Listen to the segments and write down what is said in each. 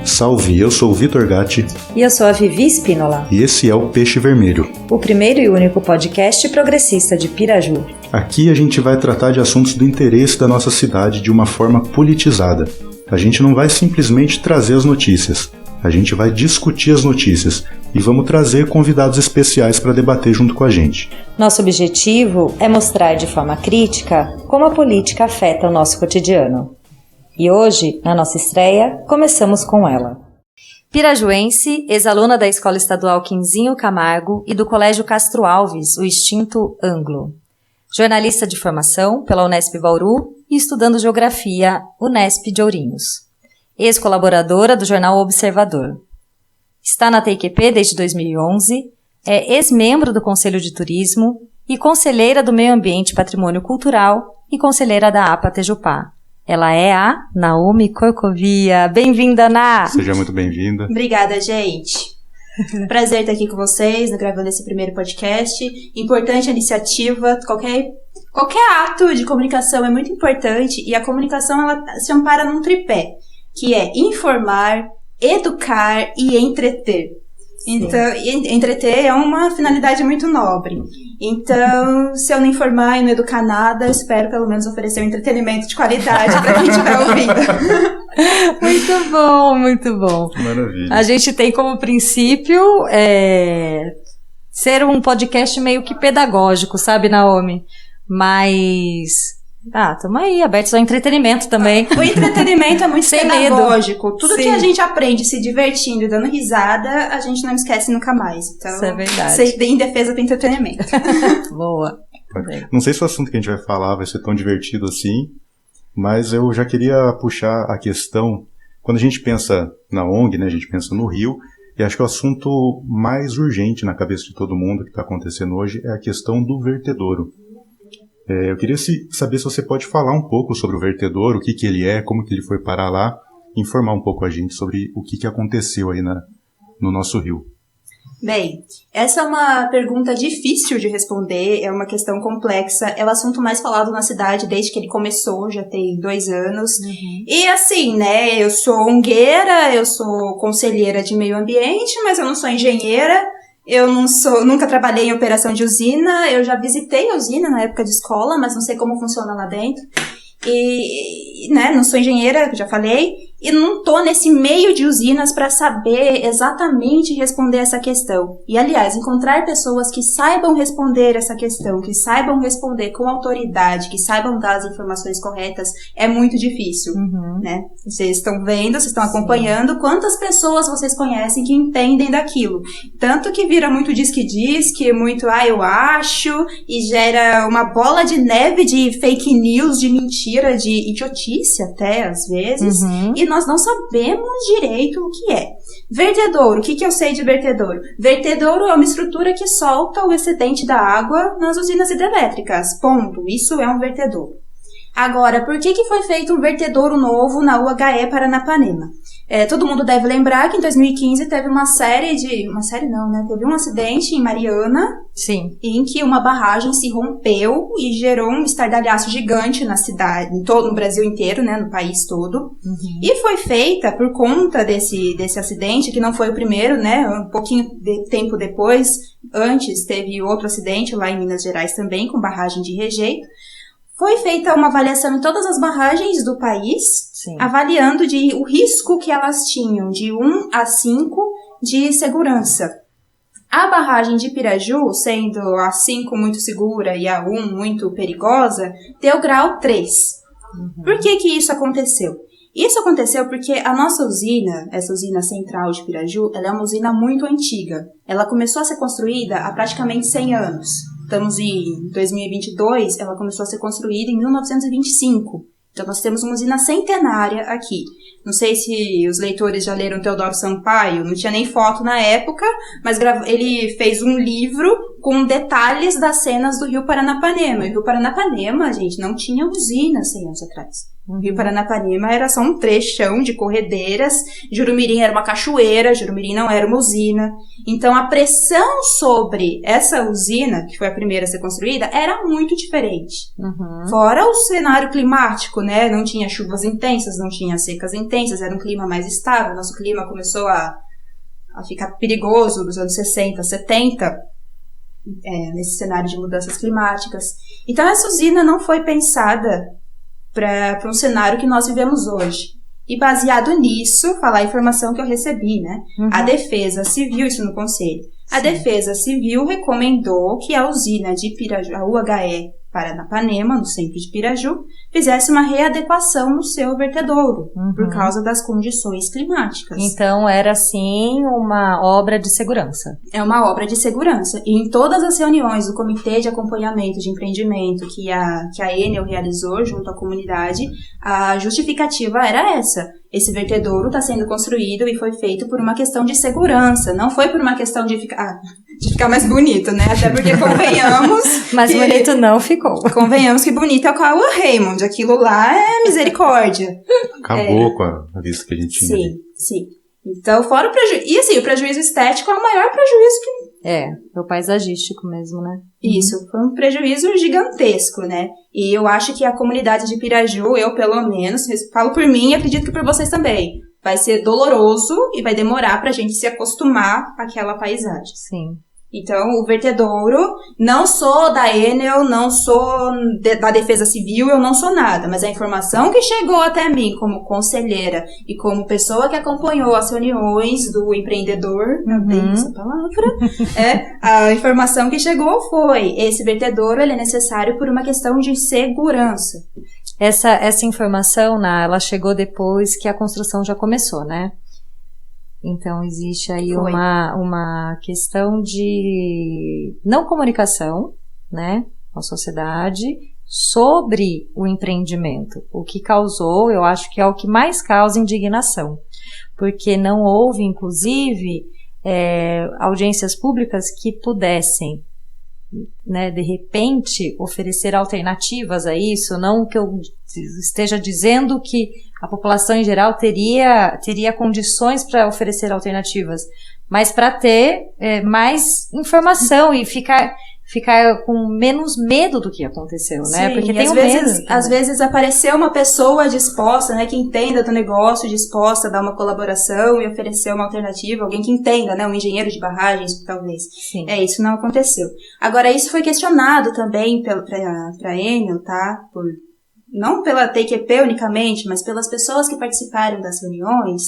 Salve, eu sou o Vitor Gatti. E eu sou a Vivi Spínola. E esse é o Peixe Vermelho, o primeiro e único podcast progressista de Piraju. Aqui a gente vai tratar de assuntos do interesse da nossa cidade de uma forma politizada. A gente não vai simplesmente trazer as notícias, a gente vai discutir as notícias e vamos trazer convidados especiais para debater junto com a gente. Nosso objetivo é mostrar de forma crítica como a política afeta o nosso cotidiano. E hoje, na nossa estreia, começamos com ela. Pirajuense, ex-aluna da Escola Estadual Quinzinho Camargo e do Colégio Castro Alves, o extinto Anglo. Jornalista de formação pela Unesp Bauru e estudando Geografia, Unesp de Ourinhos. Ex-colaboradora do jornal Observador. Está na TIQP desde 2011, é ex-membro do Conselho de Turismo e conselheira do Meio Ambiente e Patrimônio Cultural e conselheira da APA Tejupá. Ela é a Naomi Corcovia. Bem-vinda, Ná! Seja muito bem-vinda. Obrigada, gente. Prazer estar aqui com vocês, gravando esse primeiro podcast. Importante a iniciativa, qualquer ato de comunicação é muito importante e a comunicação ela se ampara num tripé, que é informar, educar e entreter. Então, entreter é uma finalidade muito nobre. Então, se eu não informar e não educar nada, eu espero pelo menos oferecer um entretenimento de qualidade para quem estiver ouvindo. Muito bom, muito bom. Maravilha. A gente tem como princípio ser um podcast meio que pedagógico, sabe, Naomi? Mas... estamos aí, abertos ao entretenimento também. O entretenimento é muito pedagógico. Medo. Tudo Sim. que a gente aprende se divertindo e dando risada, a gente não esquece nunca mais. Então, isso é verdade. Ser em defesa do entretenimento. Boa. Não sei se o assunto que a gente vai falar vai ser tão divertido assim, mas eu já queria puxar a questão, quando a gente pensa na ONG, né, a gente pensa no Rio, e acho que o assunto mais urgente na cabeça de todo mundo que está acontecendo hoje é a questão do vertedouro. Eu queria saber se você pode falar um pouco sobre o vertedouro, o que ele é, como que ele foi parar lá, informar um pouco a gente sobre o que aconteceu aí no nosso rio. Bem, essa é uma pergunta difícil de responder, é uma questão complexa, é o assunto mais falado na cidade desde que ele começou, já tem 2 anos. Uhum. E assim, né, eu sou ongueira, eu sou conselheira de meio ambiente, mas eu não sou engenheira. Eu nunca trabalhei em operação de usina, eu já visitei a usina na época de escola, mas não sei como funciona lá dentro. E, né, não sou engenheira, já falei, e não tô nesse meio de usinas para saber exatamente responder essa questão. E, aliás, encontrar pessoas que saibam responder essa questão, que saibam responder com autoridade, que saibam dar as informações corretas, é muito difícil, né? Vocês estão vendo, vocês estão acompanhando quantas pessoas vocês conhecem que entendem daquilo. Tanto que vira muito diz-que-diz-que, muito eu acho, e gera uma bola de neve de fake news, de mentira, de idiotice até, às vezes. E nós não sabemos direito o que é. Vertedouro, o que eu sei de vertedouro? Vertedouro é uma estrutura que solta o excedente da água nas usinas hidrelétricas. Ponto. Isso é um vertedouro. Agora, por que foi feito um vertedouro novo na UHE Paranapanema? Todo mundo deve lembrar que em 2015 teve teve um acidente em Mariana, sim, em que uma barragem se rompeu e gerou um estardalhaço gigante na cidade, no Brasil inteiro, né, no país todo. E foi feita por conta desse acidente, que não foi o primeiro, né, um pouquinho de tempo depois, antes teve outro acidente lá em Minas Gerais também, com barragem de rejeito. Foi feita uma avaliação em todas as barragens do país, sim, avaliando o risco que elas tinham, de 1 a 5 de segurança. A barragem de Piraju, sendo a 5 muito segura e a 1 muito perigosa, deu grau 3. Por que isso aconteceu? Isso aconteceu porque a nossa usina, essa usina central de Piraju, ela é uma usina muito antiga. Ela começou a ser construída há praticamente 100 anos. Estamos em 2022, ela começou a ser construída em 1925. Então, nós temos uma usina centenária aqui. Não sei se os leitores já leram Teodoro Sampaio, não tinha nem foto na época, mas ele fez um livro com detalhes das cenas do Rio Paranapanema. E o Rio Paranapanema, gente, não tinha usina 100 anos atrás. O Rio Paranapanema era só um trechão de corredeiras, Jurumirim era uma cachoeira, Jurumirim não era uma usina. Então, a pressão sobre essa usina, que foi a primeira a ser construída, era muito diferente. Fora o cenário climático, né? Não tinha chuvas intensas, não tinha secas intensas, era um clima mais estável. Nosso clima começou a ficar perigoso nos anos 60, 70, nesse cenário de mudanças climáticas. Então, essa usina não foi pensada para um cenário que nós vivemos hoje. E baseado nisso, falar a informação que eu recebi, né? A Defesa Civil, isso no Conselho, a Defesa Civil recomendou que a usina de Piraju, a UHE Paranapanema, no centro de Piraju, fizesse uma readequação no seu vertedouro, por causa das condições climáticas. Então, era, sim, uma obra de segurança. É uma obra de segurança. E em todas as reuniões do Comitê de Acompanhamento de Empreendimento que a Enel realizou junto à comunidade, a justificativa era essa. Esse vertedouro está sendo construído e foi feito por uma questão de segurança, não foi por uma questão de ficar mais bonito, né? Até porque convenhamos... Mas bonito não ficou. Convenhamos que bonito é o Cauã Raymond. Aquilo lá é misericórdia. Acabou com a vista que a gente tinha. Sim. Então, fora o prejuízo... E assim, o prejuízo estético é o maior prejuízo que... É o paisagístico mesmo, né? Isso, foi um prejuízo gigantesco, né? E eu acho que a comunidade de Piraju, eu pelo menos, falo por mim e acredito que por vocês também, vai ser doloroso e vai demorar pra gente se acostumar àquela paisagem. Sim. Então, o vertedouro, não sou da Enel, não sou da Defesa Civil, eu não sou nada, mas a informação que chegou até mim como conselheira e como pessoa que acompanhou as reuniões do empreendedor, não tem essa palavra, a informação que chegou foi, esse vertedouro ele é necessário por uma questão de segurança. Essa informação, ela chegou depois que a construção já começou, né? Então, existe aí uma questão de não comunicação, né, com a sociedade sobre o empreendimento. O que causou, eu acho que é o que mais causa indignação, porque não houve, inclusive, audiências públicas que pudessem, né, de repente, oferecer alternativas a isso, não que eu esteja dizendo que a população em geral teria condições para oferecer alternativas, mas para ter mais informação e ficar com menos medo do que aconteceu, né? Sim, porque tem medo. Às vezes apareceu uma pessoa disposta, né, que entenda do negócio, disposta a dar uma colaboração e oferecer uma alternativa, alguém que entenda, né, um engenheiro de barragens, talvez. Sim. Isso não aconteceu. Agora, isso foi questionado também pra Enel, tá? Não pela TQP unicamente, mas pelas pessoas que participaram das reuniões.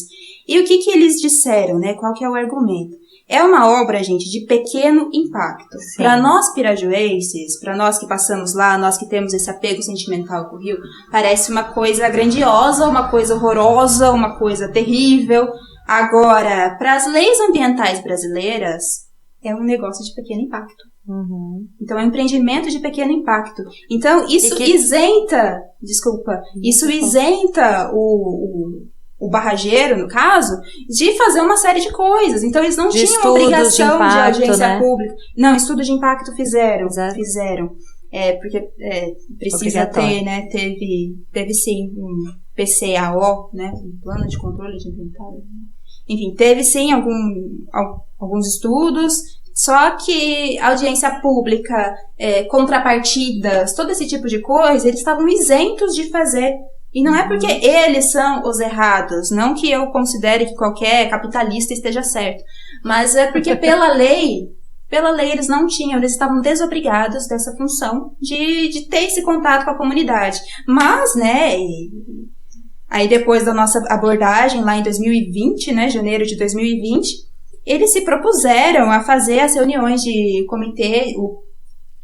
E o que eles disseram, né? Qual que é o argumento? É uma obra, gente, de pequeno impacto. Para nós pirajuenses, para nós que passamos lá, nós que temos esse apego sentimental com o Rio, parece uma coisa grandiosa, uma coisa horrorosa, uma coisa terrível. Agora, para as leis ambientais brasileiras, é um negócio de pequeno impacto. Então, é um empreendimento de pequeno impacto. Então, isso isenta o barrageiro, no caso, de fazer uma série de coisas. Então, eles não tinham obrigação de audiência, né, pública. Não, estudo de impacto fizeram. Porque precisa ter, né, teve sim um PCAO, né, um Plano de Controle de Inventário. Enfim, teve sim alguns estudos. Só que a audiência pública, contrapartidas, todo esse tipo de coisa, eles estavam isentos de fazer. E não é porque eles são os errados, não que eu considere que qualquer capitalista esteja certo, mas é porque pela lei eles não tinham, eles estavam desobrigados dessa função de ter esse contato com a comunidade. Mas, né, aí depois da nossa abordagem lá em 2020, né, janeiro de 2020, eles se propuseram a fazer as reuniões de comitê,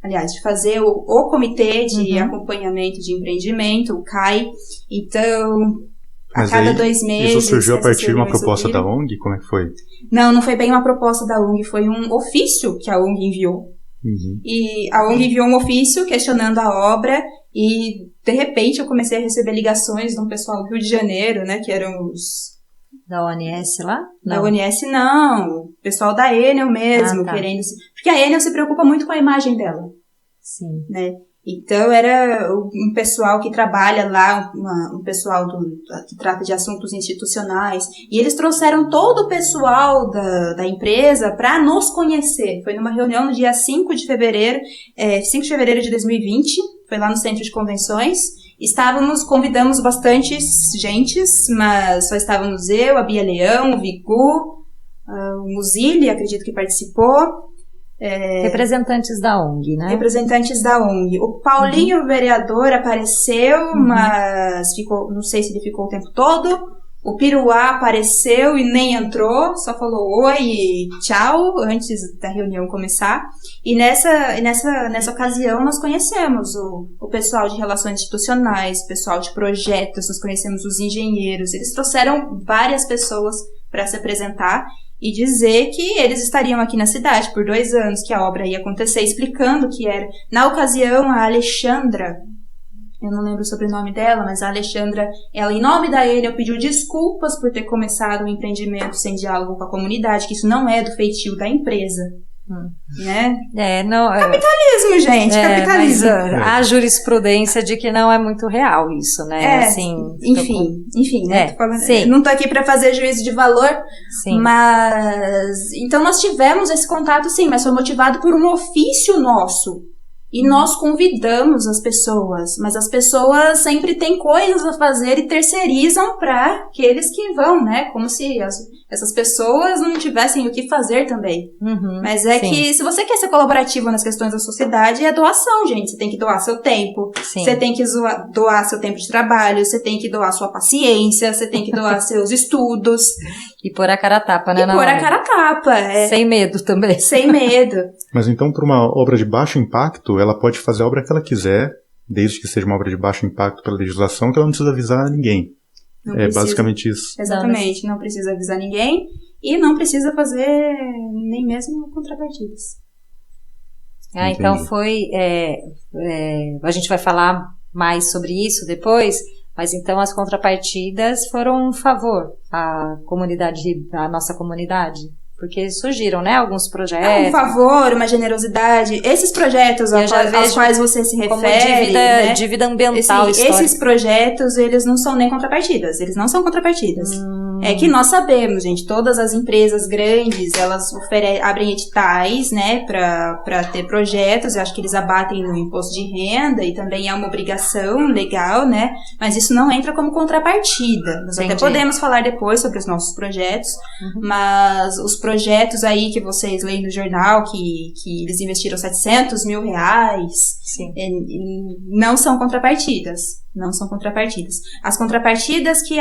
de fazer o comitê de acompanhamento de empreendimento, o CAI. Então, a cada 2 meses... Isso surgiu a partir de uma proposta da ONG? Como é que foi? Não foi bem uma proposta da ONG, foi um ofício que a ONG enviou. E a ONG enviou um ofício questionando a obra e, de repente, eu comecei a receber ligações de um pessoal do Rio de Janeiro, né, que eram os... Da ONS lá? Não. Da ONS não, o pessoal da Enel mesmo, querendo... Porque a Enel se preocupa muito com a imagem dela. Sim. Né? Então, era um pessoal que trabalha lá, um pessoal que trata de assuntos institucionais, e eles trouxeram todo o pessoal da empresa para nos conhecer. Foi numa reunião no dia 5 de fevereiro de 2020, foi lá no Centro de Convenções. Convidamos bastante gentes, mas só estávamos eu, a Bia Leão, o Vigu, o Muzili, acredito que participou. Representantes da ONG, né? Representantes da ONG. O Paulinho, o vereador, apareceu, mas não sei se ele ficou o tempo todo. O Piruá apareceu e nem entrou, só falou oi e tchau antes da reunião começar. E nessa ocasião nós conhecemos o pessoal de relações institucionais, o pessoal de projetos, nós conhecemos os engenheiros. Eles trouxeram várias pessoas para se apresentar e dizer que eles estariam aqui na cidade por 2 anos, que a obra ia acontecer, explicando que era. Na ocasião, a Alexandra, eu não lembro o sobrenome dela, mas a Alexandra, ela, em nome da Enel, pediu desculpas por ter começado um empreendimento sem diálogo com a comunidade, que isso não é do feitio da empresa. Né? Capitalismo, gente, capitalismo. Há jurisprudência de que não é muito real isso, né? Enfim, né? Sim. Não tô aqui para fazer juízo de valor, sim. Mas então nós tivemos esse contato, sim, mas foi motivado por um ofício nosso. E nós convidamos as pessoas, mas as pessoas sempre têm coisas a fazer e terceirizam para aqueles que vão, né? Como se essas pessoas não tivessem o que fazer também. Mas que se você quer ser colaborativo nas questões da sociedade, é doação, gente. Você tem que doar seu tempo, você tem que doar seu tempo de trabalho, você tem que doar sua paciência, você tem que doar seus estudos. E pôr a cara a tapa, né? E pôr a cara a tapa. Sem medo também. Sem medo. Mas então, para uma obra de baixo impacto, ela pode fazer a obra que ela quiser, desde que seja uma obra de baixo impacto pela legislação, que ela não precisa avisar ninguém. Basicamente isso. Exatamente, não precisa avisar ninguém e não precisa fazer nem mesmo contrapartidas. Então a gente vai falar mais sobre isso depois, mas então as contrapartidas foram um favor à nossa comunidade. Porque surgiram, né, alguns projetos. Um favor, uma generosidade. Esses projetos aos quais você se refere, como dívida ambiental histórica. Esses projetos, eles não são nem contrapartidas. Eles não são contrapartidas. É que nós sabemos, gente, todas as empresas grandes, elas abrem editais, né, para ter projetos. Eu acho que eles abatem no imposto de renda e também é uma obrigação legal, né? Mas isso não entra como contrapartida. Nós até podemos falar depois sobre os nossos projetos, mas os projetos aí que vocês leem no jornal, que eles investiram R$700 mil, não são contrapartidas. Não são contrapartidas. As contrapartidas que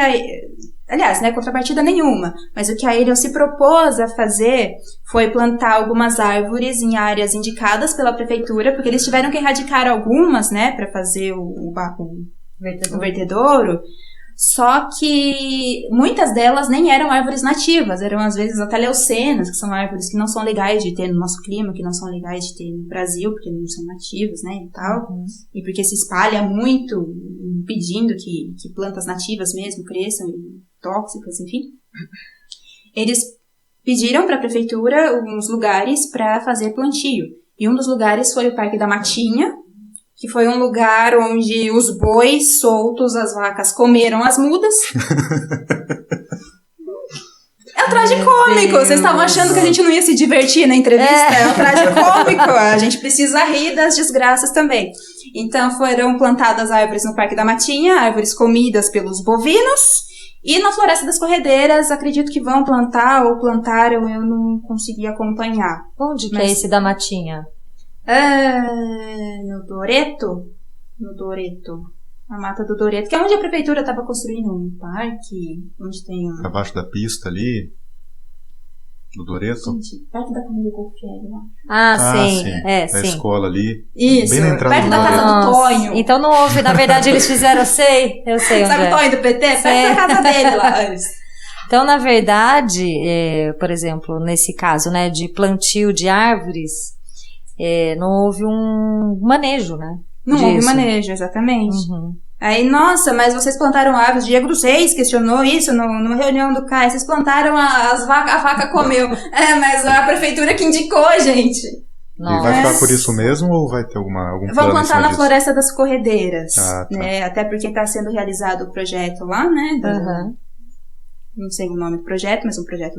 aliás, não é contrapartida nenhuma, mas o que a Enel se propôs a fazer foi plantar algumas árvores em áreas indicadas pela prefeitura, porque eles tiveram que erradicar algumas, né, para fazer o vertedouro. Só que muitas delas nem eram árvores nativas, eram às vezes até leucenas, que são árvores que não são legais de ter no nosso clima, que não são legais de ter no Brasil, porque não são nativas, né, e tal. E porque se espalha muito, impedindo que plantas nativas mesmo cresçam, tóxicas, enfim. Eles pediram para a prefeitura uns lugares para fazer plantio. E um dos lugares foi o Parque da Matinha, que foi um lugar onde os bois soltos, as vacas, comeram as mudas. É um tragicômico. Vocês estavam achando que a gente não ia se divertir na entrevista? É um tragicômico. A gente precisa rir das desgraças também. Então foram plantadas árvores no Parque da Matinha, árvores comidas pelos bovinos. E na Floresta das Corredeiras, acredito que vão plantar ou plantaram, eu não consegui acompanhar. Onde que é esse da Matinha? No Doreto. A Mata do Doreto, que é onde a prefeitura estava construindo um parque, onde tem abaixo da pista ali, do Doreto. Gente, perto da Camila Golfieri lá. Sim. A escola ali. Isso, bem na entrada perto da casa do Tonho. Então não houve, na verdade eles fizeram, eu sei onde Sabe o Tonho do PT? Perto da casa dele lá. Então, na verdade, por exemplo, nesse caso, né, de plantio de árvores, não houve um manejo, né? Não houve disso. manejo, exatamente. Uhum. Aí, nossa, mas vocês plantaram árvores. Diego dos Reis questionou isso numa reunião do CAI. Vocês plantaram a vaca comeu. Mas a prefeitura que indicou, gente. E vai ficar por isso mesmo ou vai ter algum plano? Vão plantar na disso? Floresta das Corredeiras. Ah, tá. Né? Até porque está sendo realizado o projeto lá, né? Não sei o nome do projeto, mas um projeto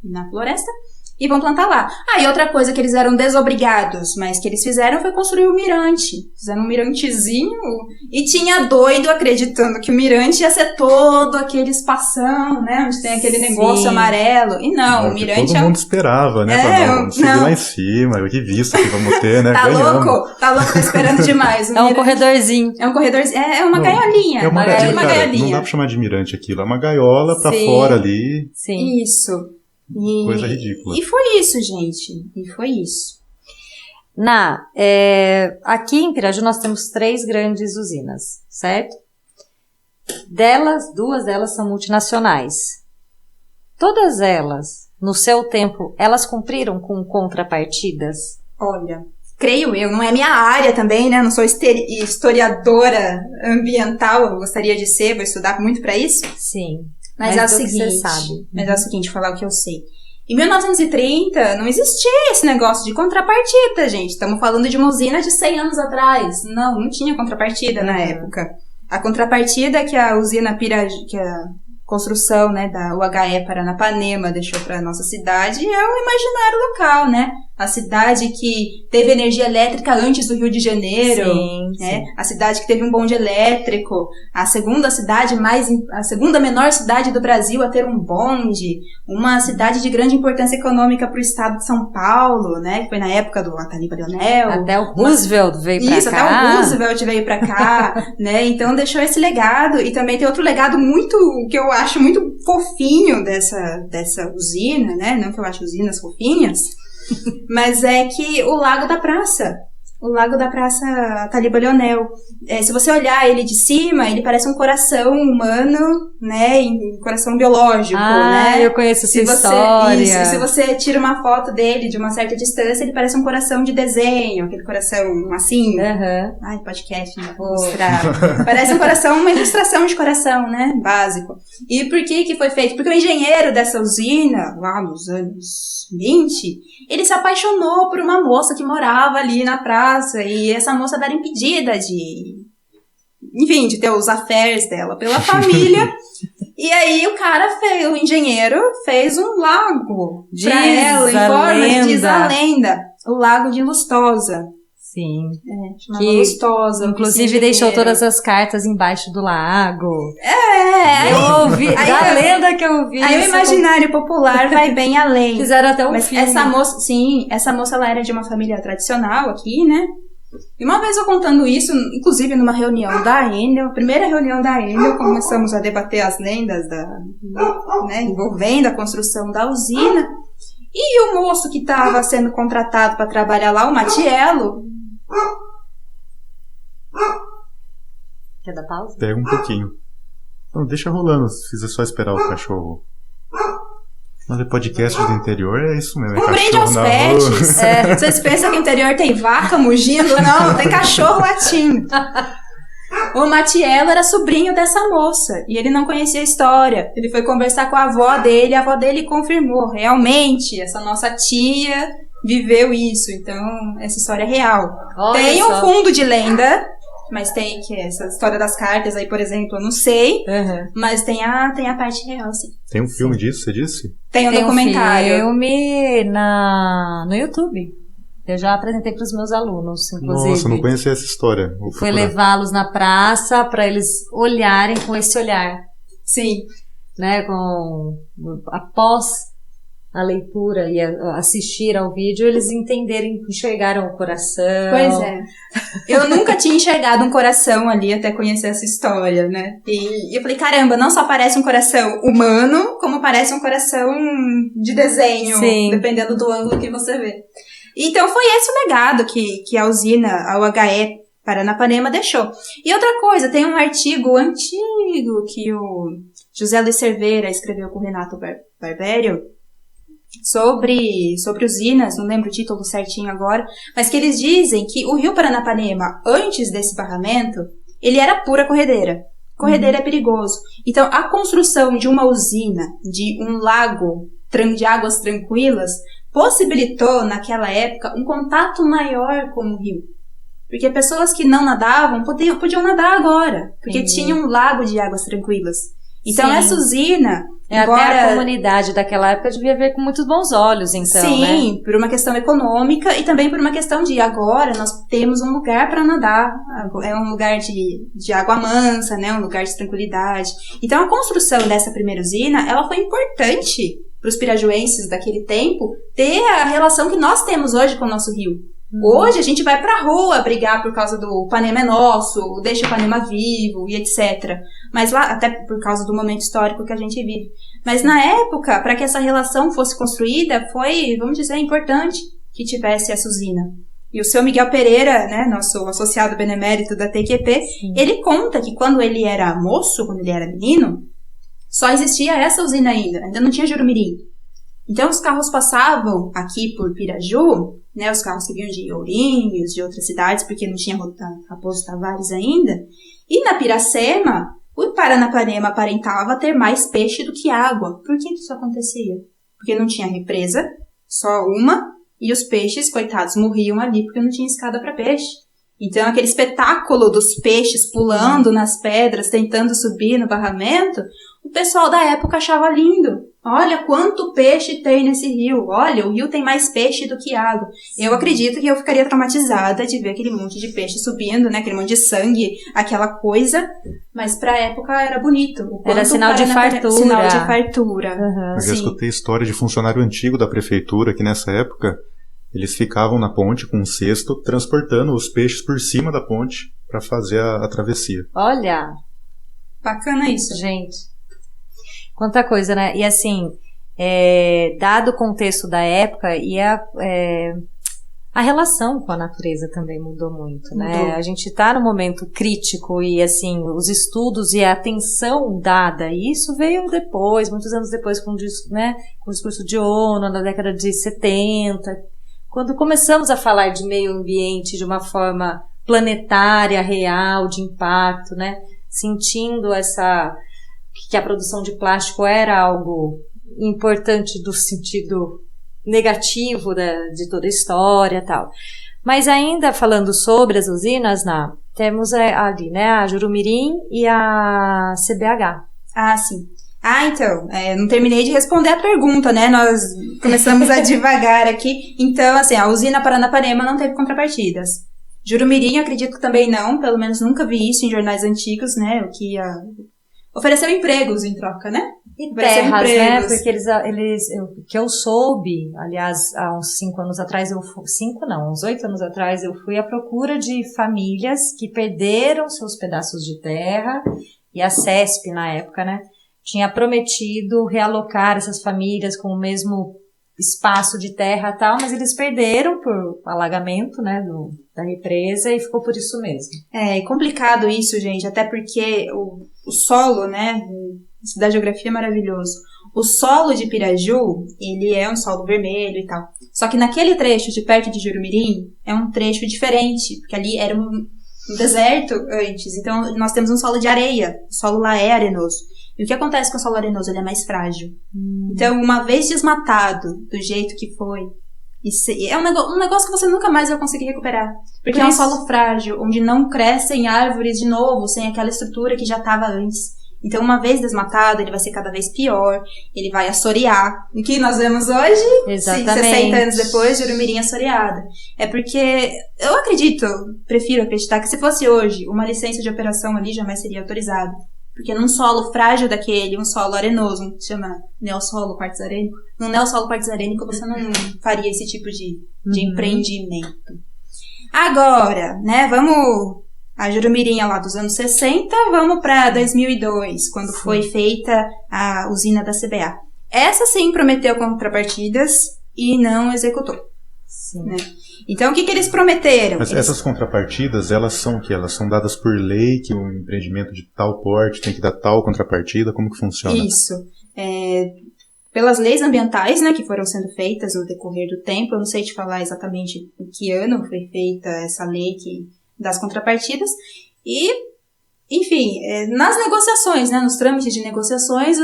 na floresta. E vão plantar lá. E outra coisa que eles eram desobrigados, mas que eles fizeram foi construir o mirante. Fizeram um mirantezinho e tinha doido acreditando que o mirante ia ser todo aquele espação, né? Onde tem aquele negócio amarelo. E não, o mirante todo mundo esperava, né? Vamos subir lá em cima, que vista que vamos ter, né? Tá louco? Tá esperando demais. É um corredorzinho. É um corredorzinho. É uma gaiolinha. É uma gaiolinha. gaiolinha. Não dá pra chamar de mirante aquilo. É uma gaiola pra fora ali. Sim. Isso. Coisa ridícula. E foi isso, gente. E foi isso. Aqui em Piraju nós temos 3 grandes usinas, certo? Duas delas são multinacionais. Todas elas, no seu tempo, elas cumpriram com contrapartidas? Olha, creio eu, não é minha área também, né? Não sou historiadora ambiental, eu gostaria de ser, vou estudar muito pra isso. Sim. Mas é o seguinte, vou falar o que eu sei. Em 1930, não existia esse negócio de contrapartida, gente. Estamos falando de uma usina de 100 anos atrás. Não tinha contrapartida na época. A contrapartida que a usina que a construção, né, da UHE Paranapanema deixou para nossa cidade é o imaginário local, né? A cidade que teve energia elétrica antes do Rio de Janeiro, né? A cidade que teve um bonde elétrico, a segunda menor cidade do Brasil a ter um bonde, uma cidade de grande importância econômica para o estado de São Paulo, né? Que foi na época do Ataliba Leonel. Até o Roosevelt veio para cá. Isso, até o Roosevelt veio para cá, né? Então deixou esse legado. E também tem outro legado que eu acho muito fofinho dessa usina, né? Não que eu ache usinas fofinhas, mas é que o Lago da Praça Ataliba Leonel, se você olhar ele de cima, ele parece um coração humano, né, um coração biológico, né? Eu conheço essa história. Isso, se você tira uma foto dele de uma certa distância, ele parece um coração de desenho, aquele coração assim. Podcast, não vou mostrar. Parece um coração, uma ilustração de coração, né, básico. E por que foi feito? Porque o engenheiro dessa usina, lá nos anos 20, ele se apaixonou por uma moça que morava ali na praça, e essa moça era impedida de ter os affairs dela pela família. E aí o engenheiro fez um lago pra ela, em forma diz a lenda, o Lago de Lustosa. Sim. Chamava Lustosa. Inclusive deixou todas as cartas embaixo do lago. Eu ouvi, lenda que eu ouvi. Aí o imaginário popular vai bem além. Fizeram até um filme. Essa moça ela era de uma família tradicional aqui, né? E uma vez eu contando isso, inclusive numa reunião da Enel, primeira reunião da Enel, começamos a debater as lendas envolvendo a construção da usina. E o moço que estava sendo contratado para trabalhar lá, o Matiello. Quer dar pausa? Pega um pouquinho. Não, deixa rolando, se só esperar o cachorro. Mas é podcast do interior, é isso mesmo. Um brinde aos pets. Vocês pensam que o interior tem vaca mugindo? Não, tem cachorro latindo. O Matiello era sobrinho dessa moça e ele não conhecia a história. Ele foi conversar com a avó dele, a avó dele confirmou. Realmente, essa nossa tia viveu isso. Então, essa história é real. Tem um fundo de lenda, mas tem que essa história das cartas aí, por exemplo, eu não sei. Mas tem a parte real, sim. Tem um filme disso, você disse? Tem um documentário. Tem um filme no YouTube. Eu já apresentei para os meus alunos, inclusive. Nossa, não conhecia essa história. Foi levá-los na praça para eles olharem com esse olhar. Sim. Né, após a leitura e assistir ao vídeo, eles enxergaram o coração. Pois é. Eu nunca tinha enxergado um coração ali até conhecer essa história, né? E eu falei, caramba, não só parece um coração humano, como parece um coração de desenho. Sim. Dependendo do ângulo que você vê. Então foi esse o legado que a usina, a UHE Paranapanema deixou. E outra coisa, tem um artigo antigo que o José Luiz Cerveira escreveu com o Renato Barbério, sobre usinas, não lembro o título certinho agora, mas que eles dizem que o rio Paranapanema, antes desse barramento, ele era pura corredeira. Corredeira é perigoso. Então, a construção de uma usina, de um lago de águas tranquilas, possibilitou, naquela época, um contato maior com o rio. Porque pessoas que não nadavam podiam nadar agora, porque tinha um lago de águas tranquilas. Então, Sim. essa usina... Até a comunidade daquela época devia ver com muitos bons olhos, então, Sim, né? por uma questão econômica e também por uma questão de agora nós temos um lugar para nadar. É um lugar de água mansa, né? Um lugar de tranquilidade. Então, a construção dessa primeira usina, ela foi importante para os pirajuenses daquele tempo ter a relação que nós temos hoje com o nosso rio. Hoje a gente vai pra rua brigar por causa do Panema é nosso, deixa o Panema vivo e etc. Mas lá, até por causa do momento histórico que a gente vive. Mas na época, para que essa relação fosse construída, foi, vamos dizer, importante que tivesse essa usina. E o seu Miguel Pereira, né, nosso associado benemérito da TQP, ele conta que quando ele era moço, quando ele era menino, só existia essa usina ainda não tinha Jurumirim. Então os carros passavam aqui por Piraju, né, os carros que vinham de Ourinhos, de outras cidades, porque não tinha Raposo Tavares ainda. E na Piracema, o Paranapanema aparentava ter mais peixe do que água. Por que isso acontecia? Porque não tinha represa, só uma, e os peixes, coitados, morriam ali porque não tinha escada para peixe. Então, aquele espetáculo dos peixes pulando nas pedras, tentando subir no barramento, o pessoal da época achava lindo. Olha quanto peixe tem nesse rio. Olha, o rio tem mais peixe do que água. Eu acredito que eu ficaria traumatizada de ver aquele monte de peixe subindo, né? Aquele monte de sangue, aquela coisa. Mas pra época era bonito. Era sinal de fartura. Sinal de fartura. Uhum. Eu já escutei história de funcionário antigo da prefeitura que nessa época eles ficavam na ponte com um cesto transportando os peixes por cima da ponte para fazer a travessia. Olha! Bacana isso. Gente, quanta coisa, né? E assim, dado o contexto da época e a relação com a natureza também mudou muito, né? Mudou. A gente tá num momento crítico e assim, os estudos e a atenção dada, e isso veio depois, muitos anos depois com o discurso de ONU, na década de 70, quando começamos a falar de meio ambiente de uma forma planetária, real, de impacto, né? Sentindo que a produção de plástico era algo importante do sentido negativo de toda a história e tal. Mas ainda falando sobre as usinas, temos ali, né, a Jurumirim e a CBH. Ah, sim. Então, não terminei de responder a pergunta, né? Nós começamos a divagar aqui. Então, assim, a usina Paranapanema não teve contrapartidas. Jurumirim, acredito que também não, pelo menos nunca vi isso em jornais antigos, né? O que ofereceu empregos em troca, né? E terras, né? Porque que eu soube, aliás, há uns 5 anos atrás, uns 8 anos atrás, eu fui à procura de famílias que perderam seus pedaços de terra, e a CESP, na época, né, tinha prometido realocar essas famílias com o mesmo espaço de terra e tal, mas eles perderam por alagamento, né, da represa, e ficou por isso mesmo. É complicado isso, gente, até porque o solo, né, isso da geografia é maravilhoso. O solo de Piraju, ele é um solo vermelho e tal. Só que naquele trecho de perto de Jurumirim, é um trecho diferente, porque ali era um deserto antes. Então, nós temos um solo de areia. O solo lá é arenoso. E o que acontece com o solo arenoso? Ele é mais frágil. Então, uma vez desmatado, do jeito que foi, é um negócio que você nunca mais vai conseguir recuperar. Porque é um solo frágil, onde não crescem árvores de novo, sem aquela estrutura que já estava antes. Então, uma vez desmatado, ele vai ser cada vez pior, ele vai assorear. O que nós vemos hoje, exatamente, 60 anos depois, Jurumirim assoreada. É porque, prefiro acreditar que se fosse hoje, uma licença de operação ali jamais seria autorizada. Porque num solo frágil daquele, um solo arenoso, que se chama neossolo quartzarênico, num neossolo quartzarênico você não faria esse tipo de empreendimento. Agora, né, vamos... A Jurumirim é lá dos anos 60, vamos para 2002, quando foi feita a usina da CBA. Essa sim prometeu contrapartidas e não executou. Sim. Né? Então, o que eles prometeram? Mas essas contrapartidas, elas são o quê? Elas são dadas por lei, que um empreendimento de tal porte tem que dar tal contrapartida? Como que funciona? Isso. pelas leis ambientais, né, que foram sendo feitas no decorrer do tempo. Eu não sei te falar exatamente em que ano foi feita essa lei das contrapartidas. E, enfim, nas negociações, né, nos trâmites de negociações,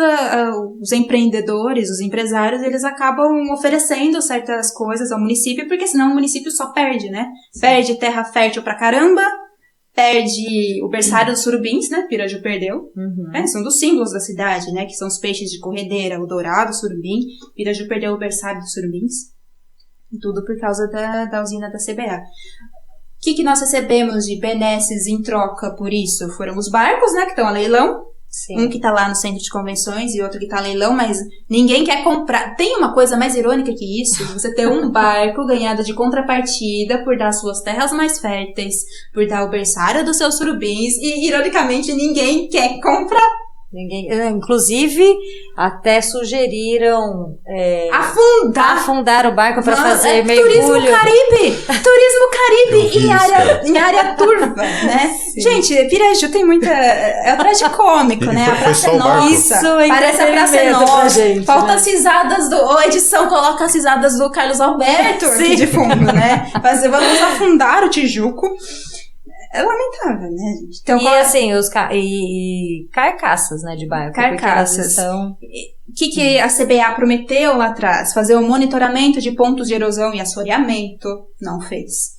os empreendedores, os empresários, eles acabam oferecendo certas coisas ao município, porque senão o município só perde, né? Sim. Perde terra fértil pra caramba, perde o berçário dos surubins, né? Piraju perdeu. Uhum. São dos símbolos da cidade, né? Que são os peixes de corredeira, o dourado, o surubim. Piraju perdeu o berçário dos surubins. Tudo por causa da usina da CBA. O que nós recebemos de benesses em troca por isso? Foram os barcos, né? Que estão a leilão. Sim. Um que tá lá no centro de convenções e outro que tá a leilão, mas ninguém quer comprar. Tem uma coisa mais irônica que isso, você ter um barco ganhado de contrapartida por dar suas terras mais férteis, por dar o berçário dos seus surubins, e ironicamente ninguém quer comprar. Inclusive, até sugeriram afundar o barco para fazer mergulho. Turismo Caribe em área turva, né? Sim. Gente, Piraju tem muita... É o tragicômico, né? A praça é nossa. Parece a praça é nossa. Falta as risadas a edição coloca as risadas do Carlos Alberto aqui de fundo, né? Vamos afundar o Tijuco. É lamentável, né, gente? Então, assim, e carcaças, né, de barco. Carcaças. O que a CBA prometeu lá atrás? Fazer o monitoramento de pontos de erosão e assoreamento. Não fez.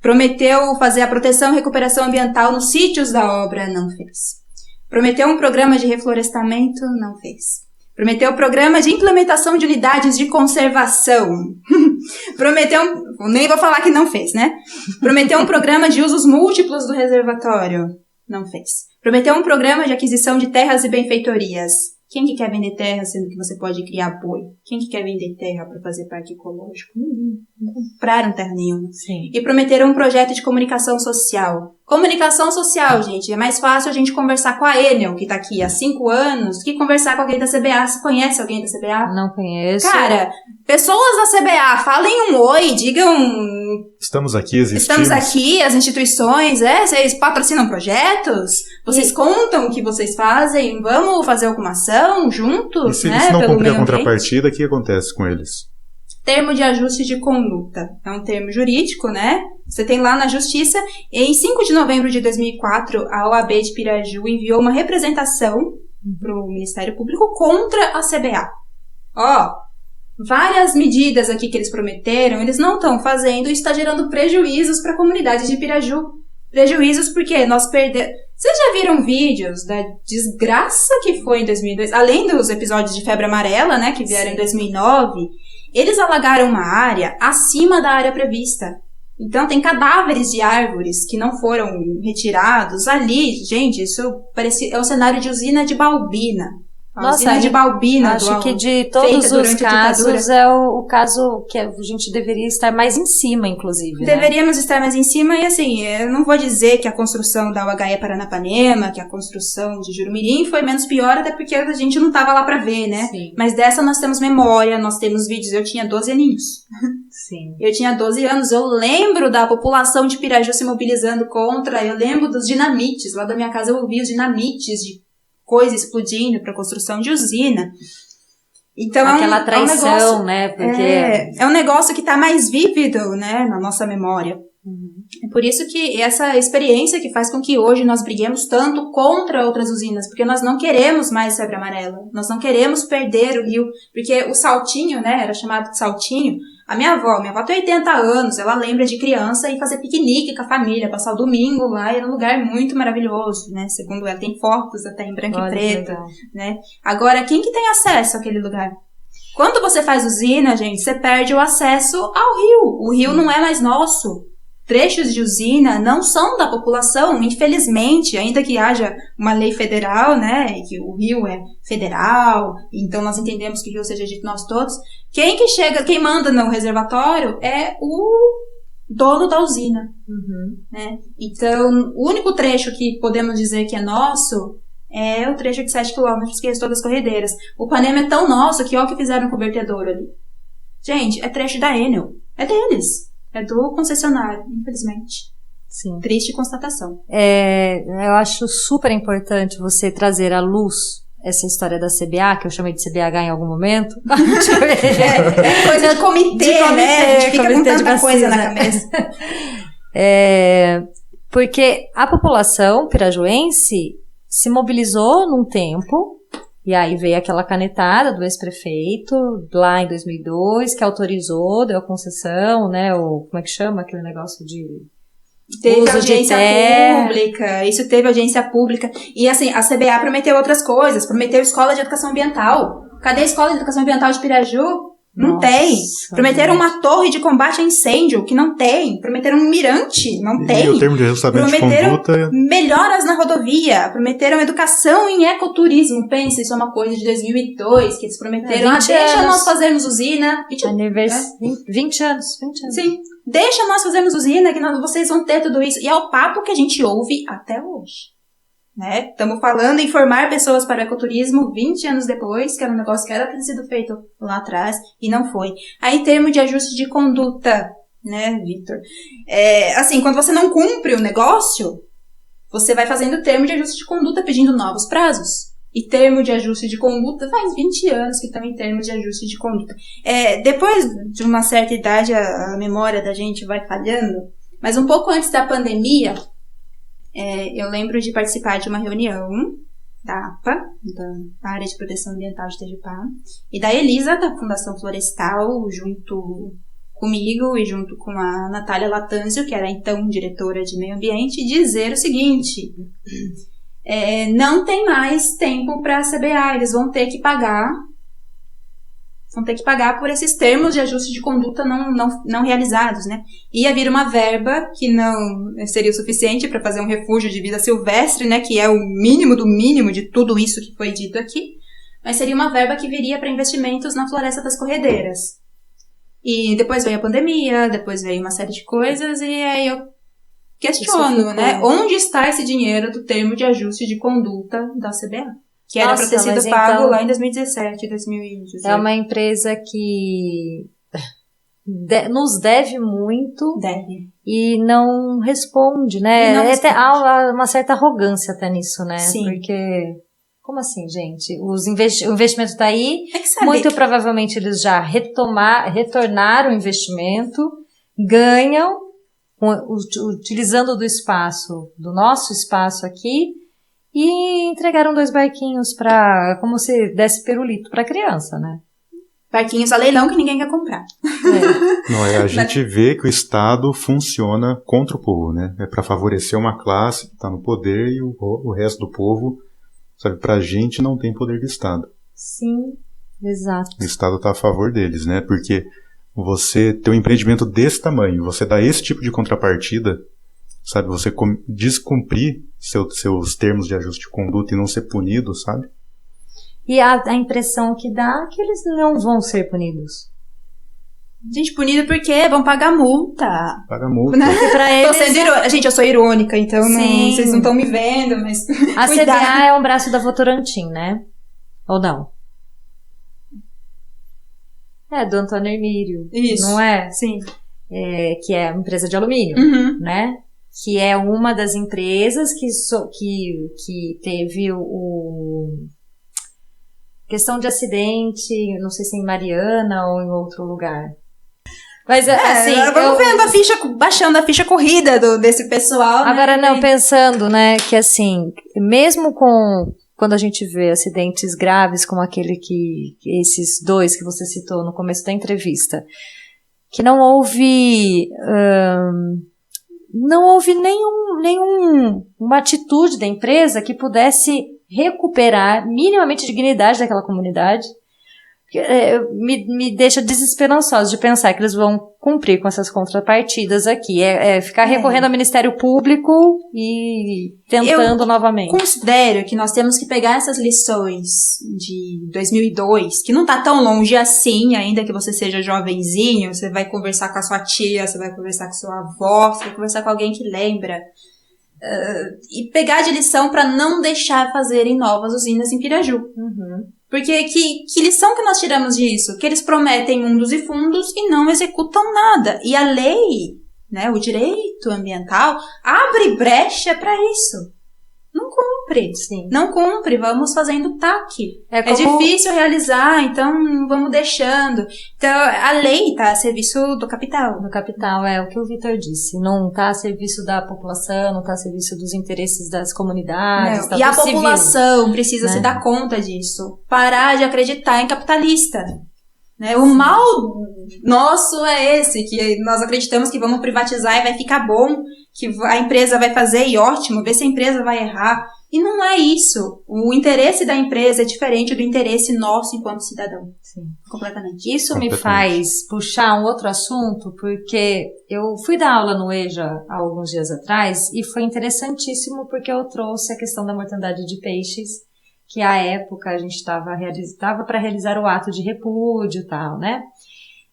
Prometeu fazer a proteção e recuperação ambiental nos sítios da obra. Não fez. Prometeu um programa de reflorestamento. Não fez. Prometeu o programa de implementação de unidades de conservação. Nem vou falar que não fez, né? Prometeu um programa de usos múltiplos do reservatório. Não fez. Prometeu um programa de aquisição de terras e benfeitorias. Quem que quer vender terra sendo que você pode criar boi? Quem que quer vender terra para fazer parque ecológico? Não compraram terra nenhuma. Sim. E prometeram um projeto de comunicação social. Comunicação social, gente. É mais fácil a gente conversar com a Enel, que tá aqui há 5 anos, que conversar com alguém da CBA. Você conhece alguém da CBA? Não conheço. Cara, pessoas da CBA, falem um oi, digam... Estamos aqui, existimos. Estamos aqui, as instituições, vocês patrocinam projetos? Vocês contam o que vocês fazem? Vamos fazer alguma ação juntos, e se né? eles não cumprir a contrapartida, o que acontece com eles? Termo de ajuste de conduta. É um termo jurídico, né? Você tem lá na Justiça. E em 5 de novembro de 2004, a OAB de Piraju enviou uma representação para o Ministério Público contra a CBA. Várias medidas aqui que eles prometeram, eles não estão fazendo e está gerando prejuízos para a comunidade de Piraju. Prejuízos porque nós perdemos... Vocês já viram vídeos da desgraça que foi em 2002? Além dos episódios de febre amarela, né, que vieram em 2009, eles alagaram uma área acima da área prevista. Então, tem cadáveres de árvores que não foram retirados ali. Gente, isso é o cenário de usina de Balbina. Nossa, de Balbina. Acho que de todos os casos é o caso que a gente deveria estar mais em cima, inclusive. Deveríamos estar mais em cima e assim, eu não vou dizer que a construção da UHE Paranapanema, que a construção de Jurumirim foi menos pior, até porque a gente não estava lá para ver, né? Sim. Mas dessa nós temos memória, nós temos vídeos. Eu tinha 12 aninhos. Sim. Eu tinha 12 anos, eu lembro da população de Piraju se mobilizando contra, eu lembro dos dinamites, lá da minha casa eu ouvi os dinamites de coisa explodindo para construção de usina. Então aquela traição, é um negócio, né? Porque é um negócio que está mais vívido, né, na nossa memória. Uhum. É por isso que essa experiência que faz com que hoje nós briguemos tanto contra outras usinas, porque nós não queremos mais febre amarela, nós não queremos perder o rio, porque o saltinho, né, era chamado de saltinho. A minha avó tem 80 anos, ela lembra de criança e fazer piquenique com a família, passar o domingo lá, era um lugar muito maravilhoso, né? Segundo ela, tem fotos até em branco e preto, né? Agora, quem que tem acesso àquele lugar? Quando você faz usina, gente, você perde o acesso ao rio. O rio não é mais nosso. Trechos de usina não são da população, infelizmente, ainda que haja uma lei federal, né, que o rio é federal, então nós entendemos que o rio seja de nós todos. Quem manda no reservatório é o dono da usina, né? Então, o único trecho que podemos dizer que é nosso é o trecho de 7 quilômetros que restou das corredeiras. O Panema é tão nosso que olha o que fizeram com o vertedouro ali. Gente, é trecho da Enel, é deles. É do concessionário, infelizmente. Sim. Triste constatação. Eu acho super importante você trazer à luz essa história da CBA, que eu chamei de CBH em algum momento. Coisa de comitê, né? A gente fica com tanta coisa na cabeça. Porque a população pirajuense se mobilizou num tempo, e aí veio aquela canetada do ex-prefeito, lá em 2002, que autorizou, deu a concessão, né? Como é que chama aquele negócio de... Teve audiência pública, isso teve audiência pública. E assim, a CBA prometeu outras coisas, prometeu escola de educação ambiental. Cadê a escola de educação ambiental de Piraju? Não tem. Prometeram uma torre de combate a incêndio, que não tem. Prometeram um mirante, não tem. E o termo de ajustamento de conduta... melhoras na rodovia. Prometeram educação em ecoturismo. Pensa, isso é uma coisa de 2002, que eles prometeram. Deixa nós fazermos usina. 20 anos. Sim. Deixa nós fazermos usina, que vocês vão ter tudo isso. E é o papo que a gente ouve até hoje. Né? Estamos falando em formar pessoas para o ecoturismo 20 anos depois, que era um negócio que era pra ter sido feito lá atrás, e não foi. Aí, termo de ajuste de conduta, né, Vitor? Assim, quando você não cumpre o negócio, você vai fazendo termo de ajuste de conduta pedindo novos prazos. E termo de ajuste de conduta faz 20 anos que estão em termos de ajuste de conduta. Depois de uma certa idade, a memória da gente vai falhando, mas um pouco antes da pandemia, eu lembro de participar de uma reunião da APA, da Área de Proteção Ambiental de Itajubá, e da Elisa, da Fundação Florestal, junto comigo e junto com a Natália Latanzio, que era então diretora de Meio Ambiente, dizer o seguinte: não tem mais tempo para a CBA, eles vão ter que pagar por esses termos de ajuste de conduta não realizados, né? Ia vir uma verba que não seria o suficiente para fazer um refúgio de vida silvestre, né? Que é o mínimo do mínimo de tudo isso que foi dito aqui. Mas seria uma verba que viria para investimentos na Floresta das Corredeiras. E depois veio a pandemia, depois veio uma série de coisas, e aí eu questiono, né? Onde está esse dinheiro do termo de ajuste de conduta da CBA? Que era para ter sido pago então, lá em 2017, 2018. É uma empresa que nos deve muito. Deve. E não responde, né? Há uma certa arrogância até nisso, né? Sim. Porque, como assim, gente? O investimento está aí. Muito provavelmente eles já retornaram o investimento, ganham, utilizando do nosso espaço aqui, e entregaram 2 barquinhos como se desse pirulito pra criança, né? Barquinhos a leilão que ninguém quer comprar. Não, a gente vê que o Estado funciona contra o povo, né? É para favorecer uma classe que está no poder e o resto do povo, sabe, pra gente não tem poder do Estado. Sim, exato. O Estado está a favor deles, né? Porque você ter um empreendimento desse tamanho, você dá esse tipo de contrapartida, sabe, você descumprir seus termos de ajuste de conduta e não ser punido, sabe? E a impressão que dá é que eles não vão ser punidos. Gente, punido por quê? Vão pagar multa. Paga multa. Pra eles... Gente, eu sou irônica, então vocês não estão me vendo, mas... A CBA é um braço da Votorantim, né? Ou não? Do Antônio Hermílio. Isso. Não é? Sim. Que é uma empresa de alumínio, né? Que é uma das empresas que teve questão de acidente, não sei se em Mariana ou em outro lugar. Mas assim... Vamos vendo baixando a ficha corrida desse pessoal. Agora, né? Pensando, né, que assim, mesmo quando a gente vê acidentes graves como aquele esses 2 que você citou no começo da entrevista, que não houve nenhuma atitude da empresa que pudesse recuperar minimamente a dignidade daquela comunidade, me deixa desesperançosa de pensar que eles vão cumprir com essas contrapartidas aqui. Ficar recorrendo ao Ministério Público e tentando novamente. Eu considero que nós temos que pegar essas lições de 2002, que não tá tão longe assim, ainda que você seja jovenzinho, você vai conversar com a sua tia, você vai conversar com a sua avó, você vai conversar com alguém que lembra. E pegar de lição para não deixar fazerem novas usinas em Piraju. Porque que lição que nós tiramos disso? Que eles prometem mundos e fundos e não executam nada. E a lei, né, o direito ambiental, abre brecha para isso. Não cumpre. cumpre. Sim. Não cumpre, vamos fazendo taque. É É difícil realizar, então vamos deixando. Então, a lei tá a serviço do capital. No capital, é o que o Vitor disse. Não está a serviço da população, não está a serviço dos interesses das comunidades. Não. E a população precisa né? se dar conta disso. Parar de acreditar em capitalista. Né? O mal nosso é esse, que nós acreditamos que vamos privatizar e vai ficar bom, que a empresa vai fazer e ótimo, ver se a empresa vai errar. E não é isso. O interesse da empresa é diferente do interesse nosso enquanto cidadão. Sim. Completamente. Isso me faz puxar um outro assunto, porque eu fui dar aula no EJA há alguns dias atrás e foi interessantíssimo porque eu trouxe a questão da mortandade de peixes, que à época a gente estava para realizar o ato de repúdio e tal, né?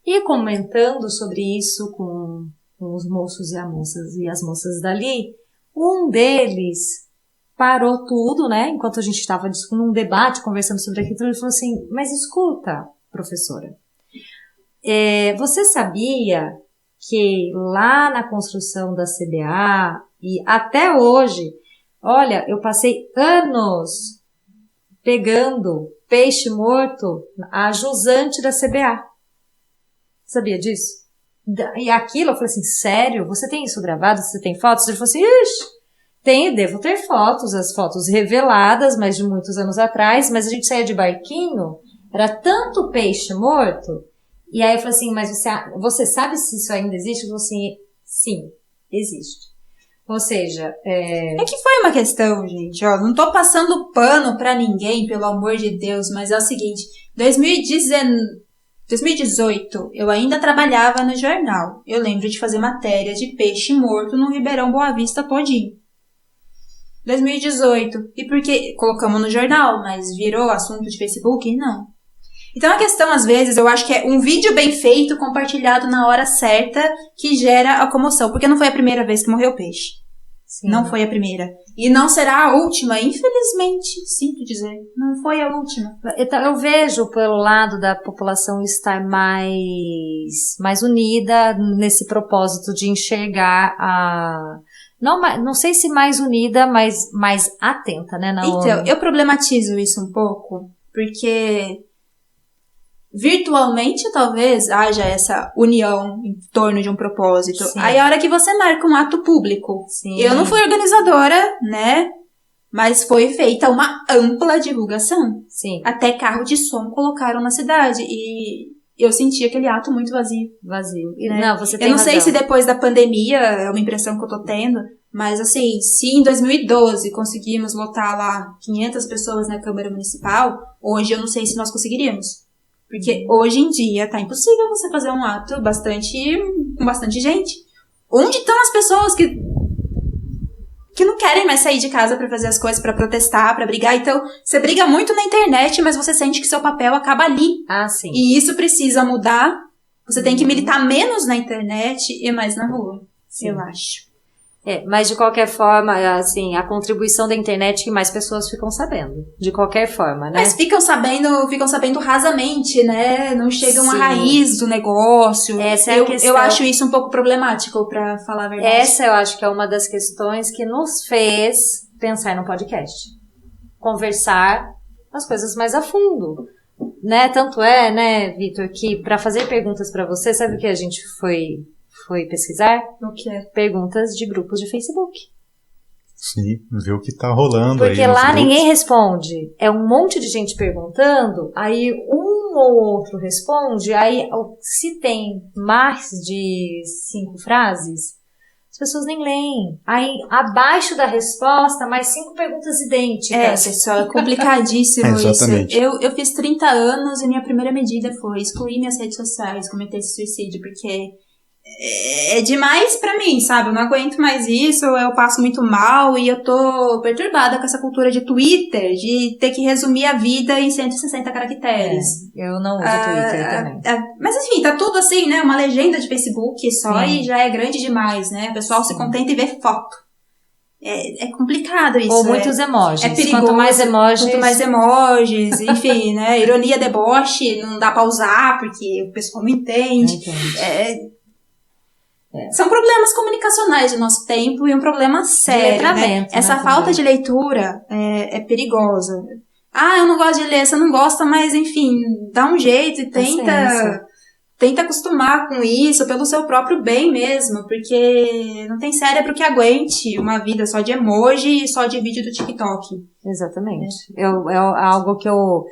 E comentando sobre isso com os moços e as moças dali, um deles parou tudo, né? Enquanto a gente estava num debate, conversando sobre aquilo, ele falou assim, mas escuta, professora, você sabia que lá na construção da CBA e até hoje, olha, eu passei anos pegando peixe morto a jusante da CBA. Sabia disso? E aquilo, eu falei assim, sério? Você tem isso gravado? Você tem fotos? Ele falou assim, ixi, devo ter fotos, as fotos reveladas, mas de muitos anos atrás, mas a gente saía de barquinho, era tanto peixe morto, e aí eu falei assim, mas você sabe se isso ainda existe? Ele falou assim, sim, existe. Ou seja, É que foi uma questão, gente, ó, não tô passando pano pra ninguém, pelo amor de Deus, mas é o seguinte, 2018, eu ainda trabalhava no jornal. Eu lembro de fazer matéria de peixe morto no Ribeirão Boa Vista todinho. 2018. E por que colocamos no jornal, mas virou assunto de Facebook? Não. Então a questão, às vezes, eu acho que é um vídeo bem feito, compartilhado na hora certa, que gera a comoção. Porque não foi a primeira vez que morreu peixe. Sim. Não foi a primeira. E não será a última, infelizmente, sinto dizer. Não foi a última. Eu vejo pelo lado da população estar mais unida nesse propósito de enxergar não sei se mais unida, mas mais atenta, né? Então, eu problematizo isso um pouco, porque virtualmente talvez haja essa união em torno de um propósito. Sim. Aí a hora que você marca um ato público. Sim. Eu não fui organizadora, né? Mas foi feita uma ampla divulgação. Sim. Até carro de som colocaram na cidade. E eu senti aquele ato muito vazio. Vazio. Né? Não, você tem Eu não razão. sei se depois da pandemia, é uma impressão que eu tô tendo, mas assim, se em 2012 conseguimos lotar lá 500 pessoas na Câmara Municipal, hoje eu não sei se nós conseguiríamos. Porque hoje em dia tá impossível você fazer um ato com bastante gente. Onde estão as pessoas que não querem mais sair de casa pra fazer as coisas, pra protestar, pra brigar? Então, você briga muito na internet, mas você sente que seu papel acaba ali. Ah, sim. E isso precisa mudar. Você tem que militar menos na internet e mais na rua, sim. Eu acho. Mas de qualquer forma, assim, a contribuição da internet que mais pessoas ficam sabendo. De qualquer forma, né? Mas ficam sabendo rasamente, né? Não chegam à raiz do negócio. Essa é a questão. Eu acho isso um pouco problemático, pra falar a verdade. Essa eu acho que é uma das questões que nos fez pensar no podcast. Conversar as coisas mais a fundo. Né? Tanto é, né, Vitor, que para fazer perguntas para você, sabe o que a gente foi pesquisar? O que é? Perguntas de grupos de Facebook. Sim, ver o que tá rolando porque aí. Porque lá ninguém responde. É um monte de gente perguntando, aí um ou outro responde, aí se tem mais de 5 frases, as pessoas nem leem. Aí abaixo da resposta, mais 5 perguntas idênticas. Pessoal, é complicadíssimo exatamente. isso. Eu fiz 30 anos e minha primeira medida foi excluir minhas redes sociais, cometer esse suicídio, porque é demais pra mim, sabe? Eu não aguento mais isso, eu passo muito mal e eu tô perturbada com essa cultura de Twitter, de ter que resumir a vida em 160 caracteres. Eu não uso Twitter também. Mas enfim, tá tudo assim, né? Uma legenda de Facebook só e já é grande demais, né? O pessoal se contenta em ver foto. É complicado isso. Ou muitos emojis. É perigoso. Quanto mais emojis, enfim, né? Ironia, deboche, não dá pra usar porque o pessoal não entende. São problemas comunicacionais do nosso tempo e um problema sério, né? Essa falta de leitura é perigosa. Eu não gosto de ler, você não gosta, mas enfim, dá um jeito e tenta acostumar com isso pelo seu próprio bem mesmo, porque não tem cérebro que aguente uma vida só de emoji e só de vídeo do TikTok. Exatamente. É algo que eu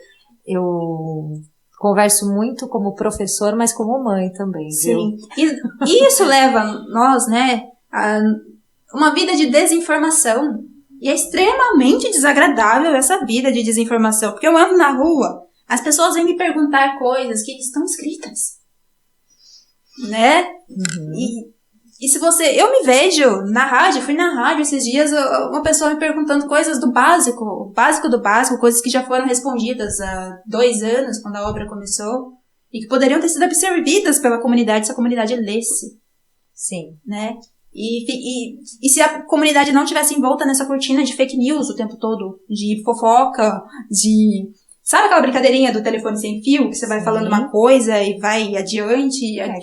converso muito como professor, mas como mãe também, Sim. E isso leva nós, né, a uma vida de desinformação. E é extremamente desagradável essa vida de desinformação, porque eu ando na rua, as pessoas vêm me perguntar coisas que estão escritas, né? E se eu me vejo na rádio, fui na rádio esses dias, uma pessoa me perguntando coisas do básico, o básico do básico, coisas que já foram respondidas há 2 anos, quando a obra começou, e que poderiam ter sido absorvidas pela comunidade se a comunidade lesse. Sim. Né? E se a comunidade não tivesse envolta nessa cortina de fake news o tempo todo, de fofoca, sabe aquela brincadeirinha do telefone sem fio, que você vai falando uma coisa e vai adiante?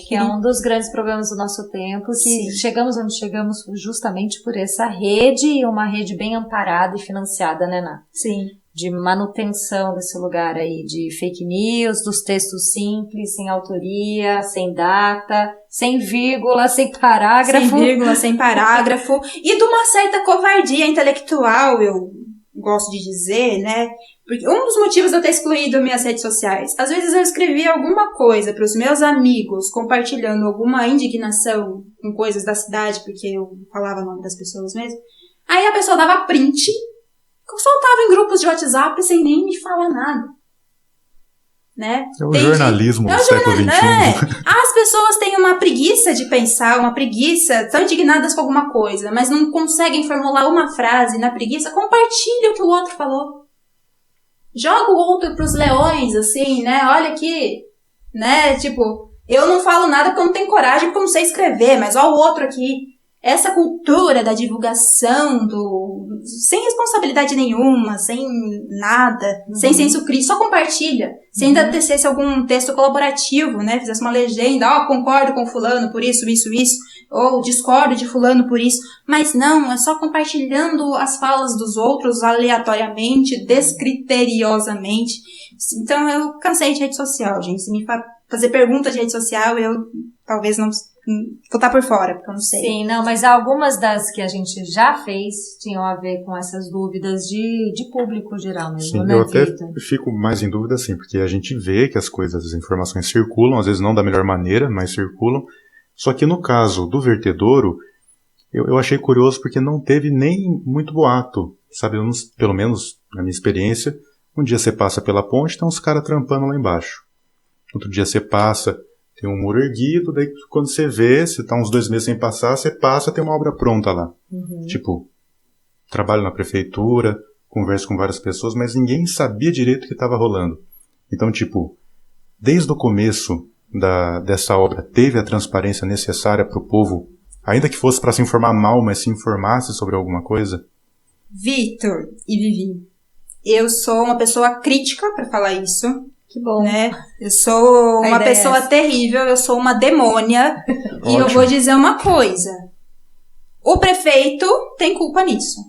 Que é um dos grandes problemas do nosso tempo, que chegamos onde chegamos justamente por essa rede, e uma rede bem amparada e financiada, né, Ná? Sim. De manutenção desse lugar aí, de fake news, dos textos simples, sem autoria, sem data, sem vírgula, sem parágrafo. Sem vírgula, sem parágrafo. E de uma certa covardia intelectual, eu gosto de dizer, né? Porque um dos motivos de eu ter excluído minhas redes sociais, às vezes eu escrevia alguma coisa para os meus amigos, compartilhando alguma indignação com coisas da cidade, porque eu falava o nome das pessoas mesmo. Aí a pessoa dava print, soltava em grupos de WhatsApp sem nem me falar nada. Né? É o jornalismo do século XXI. As pessoas têm uma preguiça de pensar, estão indignadas com alguma coisa, mas não conseguem formular uma frase na preguiça. Compartilha o que o outro falou. Joga o outro pros leões, assim, né? Olha aqui, né? Tipo, eu não falo nada porque eu não tenho coragem, porque eu não sei escrever, mas olha o outro aqui. Essa cultura da divulgação sem responsabilidade nenhuma, sem nada, sem senso crítico, só compartilha. Se ainda tecesse algum texto colaborativo, né? Fizesse uma legenda, concordo com fulano por isso, ou discordo de fulano por isso. Mas não, é só compartilhando as falas dos outros aleatoriamente, descriteriosamente. Então eu cansei de rede social, gente. Se me fazer perguntas de rede social, eu talvez não vou estar por fora, porque eu não sei. Sim, não, mas algumas das que a gente já fez tinham a ver com essas dúvidas de público geral mesmo, Sim, né, eu até Victor? fico mais em dúvida, assim, porque a gente vê que as informações circulam, às vezes não da melhor maneira, mas circulam. Só que no caso do vertedouro, eu achei curioso porque não teve nem muito boato, sabe? Pelo menos na minha experiência, um dia você passa pela ponte, tem uns caras trampando lá embaixo. Outro dia você passa, tem um muro erguido, daí quando você vê, você tá uns 2 meses sem passar, você passa, tem uma obra pronta lá. Tipo, trabalho na prefeitura, converso com várias pessoas, mas ninguém sabia direito o que estava rolando. Então, tipo, desde o começo dessa obra, teve a transparência necessária para o povo, ainda que fosse para se informar mal, mas se informasse sobre alguma coisa? Victor e Vivi, eu sou uma pessoa crítica para falar isso. Que bom. Né? Eu sou uma pessoa terrível, eu sou uma demônia. E eu vou dizer uma coisa. O prefeito tem culpa nisso.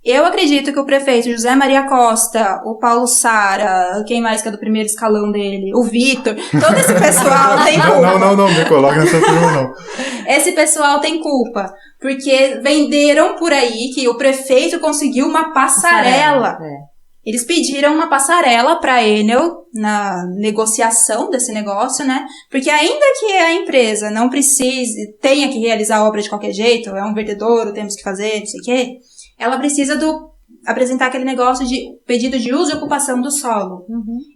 Eu acredito que o prefeito José Maria Costa, o Paulo Sara, quem mais que é do primeiro escalão dele? O Vitor. Todo esse pessoal tem culpa. Não me coloca nessa turma, não. Esse pessoal tem culpa. Porque venderam por aí que o prefeito conseguiu uma passarela. Eles pediram uma passarela para a Enel na negociação desse negócio, né? Porque ainda que a empresa não tenha que realizar a obra de qualquer jeito, é um vertedouro, temos que fazer, não sei o quê, ela precisa apresentar aquele negócio de pedido de uso e ocupação do solo.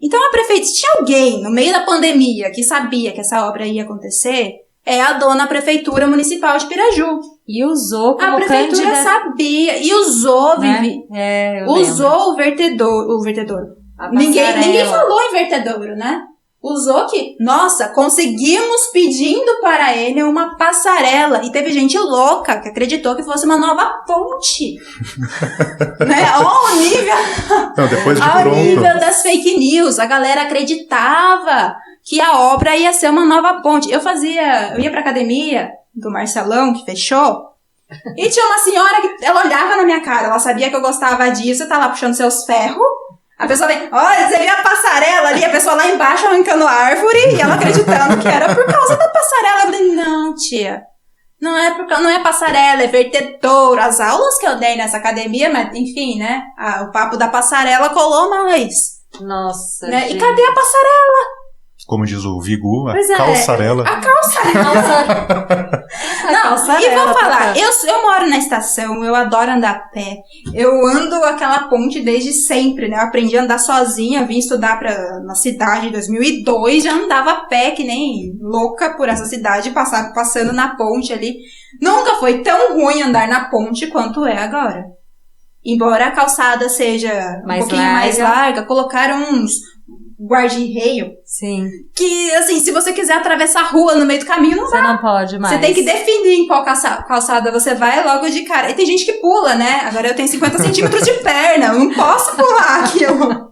Então a prefeita, se tinha alguém no meio da pandemia que sabia que essa obra ia acontecer, é a dona Prefeitura Municipal de Piraju. E usou como a prefeitura sabia. E usou, Vivi. Né? Usou o vertedouro. Ninguém falou em vertedouro, né? Usou que, nossa, conseguimos pedindo para a Enel uma passarela. E teve gente louca que acreditou que fosse uma nova ponte. Né? Ó, o nível. Não, depois de ao pronto. nível das fake news. A galera acreditava que a obra ia ser uma nova ponte. Eu ia pra academia do Marcelão, que fechou, e tinha uma senhora que, ela olhava na minha cara, ela sabia que eu gostava disso, tá lá puxando seus ferros. A pessoa vem, olha, você viu a passarela ali, a pessoa lá embaixo arrancando árvore, e ela acreditando que era por causa da passarela. Eu falei, não, tia, não é passarela, é vertedouro. As aulas que eu dei nessa academia, mas enfim, né, o papo da passarela colou mais. Nossa, né? gente. E cadê a passarela? Como diz o Vigu, a Pois é. calçarela. A calçarela. Não, e vou falar, eu moro na estação, eu adoro andar a pé. Eu ando aquela ponte desde sempre, né? Eu aprendi a andar sozinha, vim estudar na cidade em 2002, já andava a pé que nem louca por essa cidade, passando na ponte ali. Nunca foi tão ruim andar na ponte quanto é agora. Embora a calçada seja um pouquinho mais larga, colocaram uns guarda-reio. Sim. Que, assim, se você quiser atravessar a rua no meio do caminho, não Você não pode mais. Você tem que definir em qual calçada você vai logo de cara. E tem gente que pula, né? Agora eu tenho 50 centímetros de perna, eu não posso pular aquilo.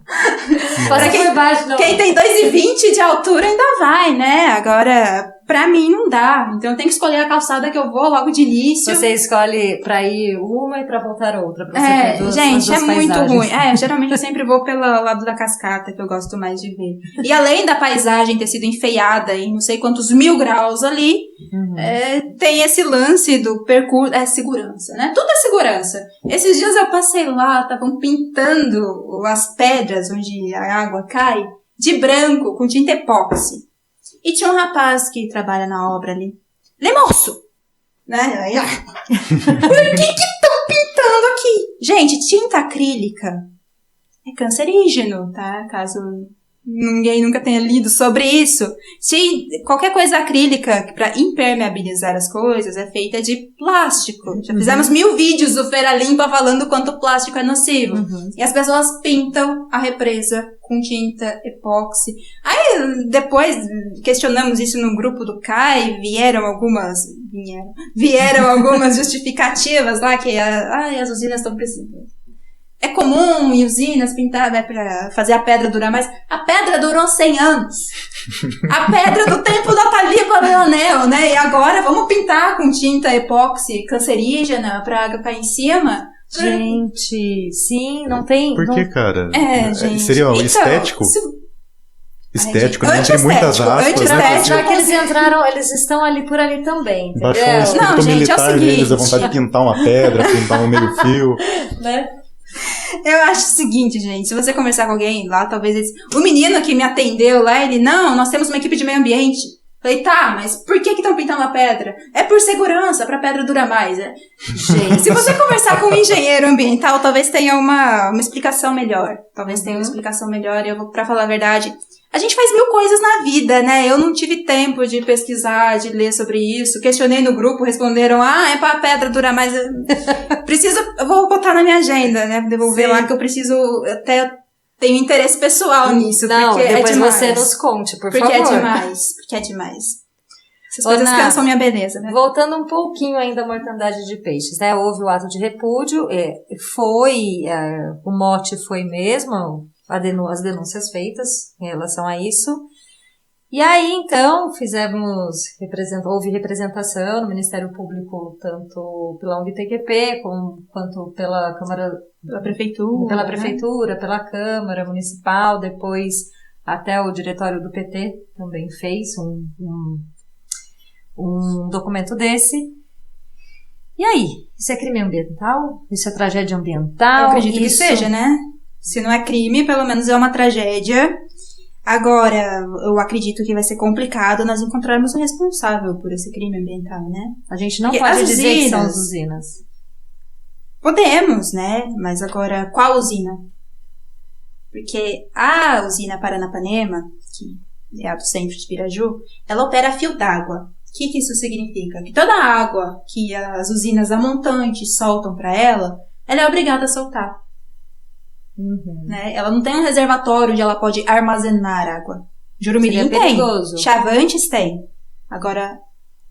Passa por baixo, não. Quem tem 2,20 de altura ainda vai, né? Agora, pra mim não dá. Então eu tenho que escolher a calçada que eu vou logo de início. Você escolhe pra ir uma e pra voltar outra. Pra você ter duas, gente, as duas é muito paisagens. ruim. Geralmente eu sempre vou pelo lado da cascata, que eu gosto mais de ver. E além da paisagem ter sido enfeiada em não sei quantos 1000 graus ali, tem esse lance do percurso. É segurança, né? Tudo é segurança. Esses dias eu passei lá, estavam pintando as pedras onde a água cai de branco, com tinta epóxi. E tinha um rapaz que trabalha na obra ali. Ele é moço! Né? Por que estão pintando aqui? Gente, tinta acrílica é cancerígeno, tá? Caso ninguém nunca tenha lido sobre isso. Qualquer coisa acrílica para impermeabilizar as coisas é feita de plástico. Já fizemos 1000 vídeos do Feira Limpa falando quanto o plástico é nocivo. E as pessoas pintam a represa com tinta epóxi. Aí, depois, questionamos isso no grupo do CAI, vieram algumas justificativas lá, que as usinas estão precisando. É comum em usinas pintar, né, pra fazer a pedra durar mais. A pedra durou 100 anos. A pedra do tempo da Taliba Leonel, né? E agora vamos pintar com tinta epóxi cancerígena pra água cair em cima. Gente, sim, não tem... Por que, cara? Gente. Seria então, estético? Estético, né? Entre muitas aspas, né? Já que eles entraram, eles estão ali por ali também, entendeu? Baixou um espírito militar neles, a vontade de pintar uma pedra, pintar um meio fio. Né? Eu acho o seguinte, gente, se você conversar com alguém lá, talvez eles... O menino que me atendeu lá, ele, não, nós temos uma equipe de meio ambiente. Falei, tá, mas por que estão pintando a pedra? É por segurança, pra pedra durar mais. Gente, se você conversar com um engenheiro ambiental, talvez tenha uma explicação melhor. Talvez tenha uma explicação melhor, e eu vou, pra falar a verdade... A gente faz 1000 coisas na vida, né? Eu não tive tempo de pesquisar, de ler sobre isso. Questionei no grupo, responderam, é pra pedra durar mais. Eu vou botar na minha agenda, né? Devolver lá que eu preciso, até tenho interesse pessoal nisso. Não, porque depois é demais. você nos conte, por porque favor. Porque é demais. Essas coisas cansam minha beleza, né? Voltando um pouquinho ainda à mortandade de peixes, né? Houve o ato de repúdio, o mote foi mesmo... as denúncias feitas em relação a isso. E aí, então, houve representação no Ministério Público, tanto pela ONG-TQP, quanto pela Câmara... Pela Prefeitura. Pela Prefeitura, pela Câmara Municipal, depois até o Diretório do PT também fez um documento desse. E aí? Isso é crime ambiental? Isso é tragédia ambiental? Eu acredito que seja, né? Se não é crime, pelo menos é uma tragédia. Agora, eu acredito que vai ser complicado nós encontrarmos um responsável por esse crime ambiental, né? A gente não pode dizer que são as usinas. Podemos, né? Mas agora, qual usina? Porque a usina Paranapanema, que é a do centro de Piraju, ela opera a fio d'água. O que isso significa? Que toda a água que as usinas a montante soltam para ela é obrigada a soltar. Né? Ela não tem um reservatório onde ela pode armazenar água. Jurumirim tem. Chavantes tem. Agora,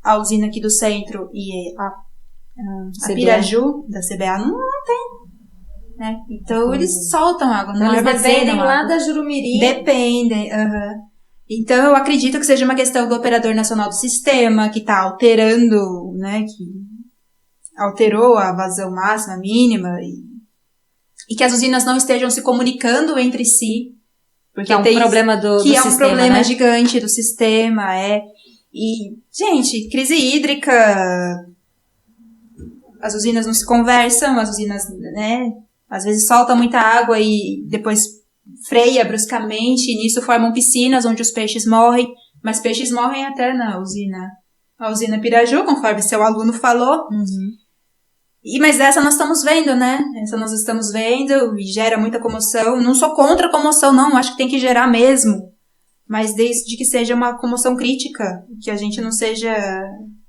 a usina aqui do centro e a Piraju, da CBA, não tem. Né? Então, eles soltam água. Não eles dependem lá água. da Jurumirim. Dependem. Então, eu acredito que seja uma questão do operador nacional do sistema, que está alterando, né, que alterou a vazão máxima, mínima, e que as usinas não estejam se comunicando entre si. Porque que é um problema do que é sistema, um problema, né? gigante do sistema, E, gente, crise hídrica, as usinas não se conversam, as usinas, né, às vezes soltam muita água e depois freia bruscamente, e nisso formam piscinas onde os peixes morrem, mas peixes morrem até na usina. A usina Piraju, conforme seu aluno falou. Mas essa nós estamos vendo, né? Essa nós estamos vendo e gera muita comoção. Não sou contra a comoção, não. Acho que tem que gerar mesmo. Mas desde que seja uma comoção crítica. Que a gente não seja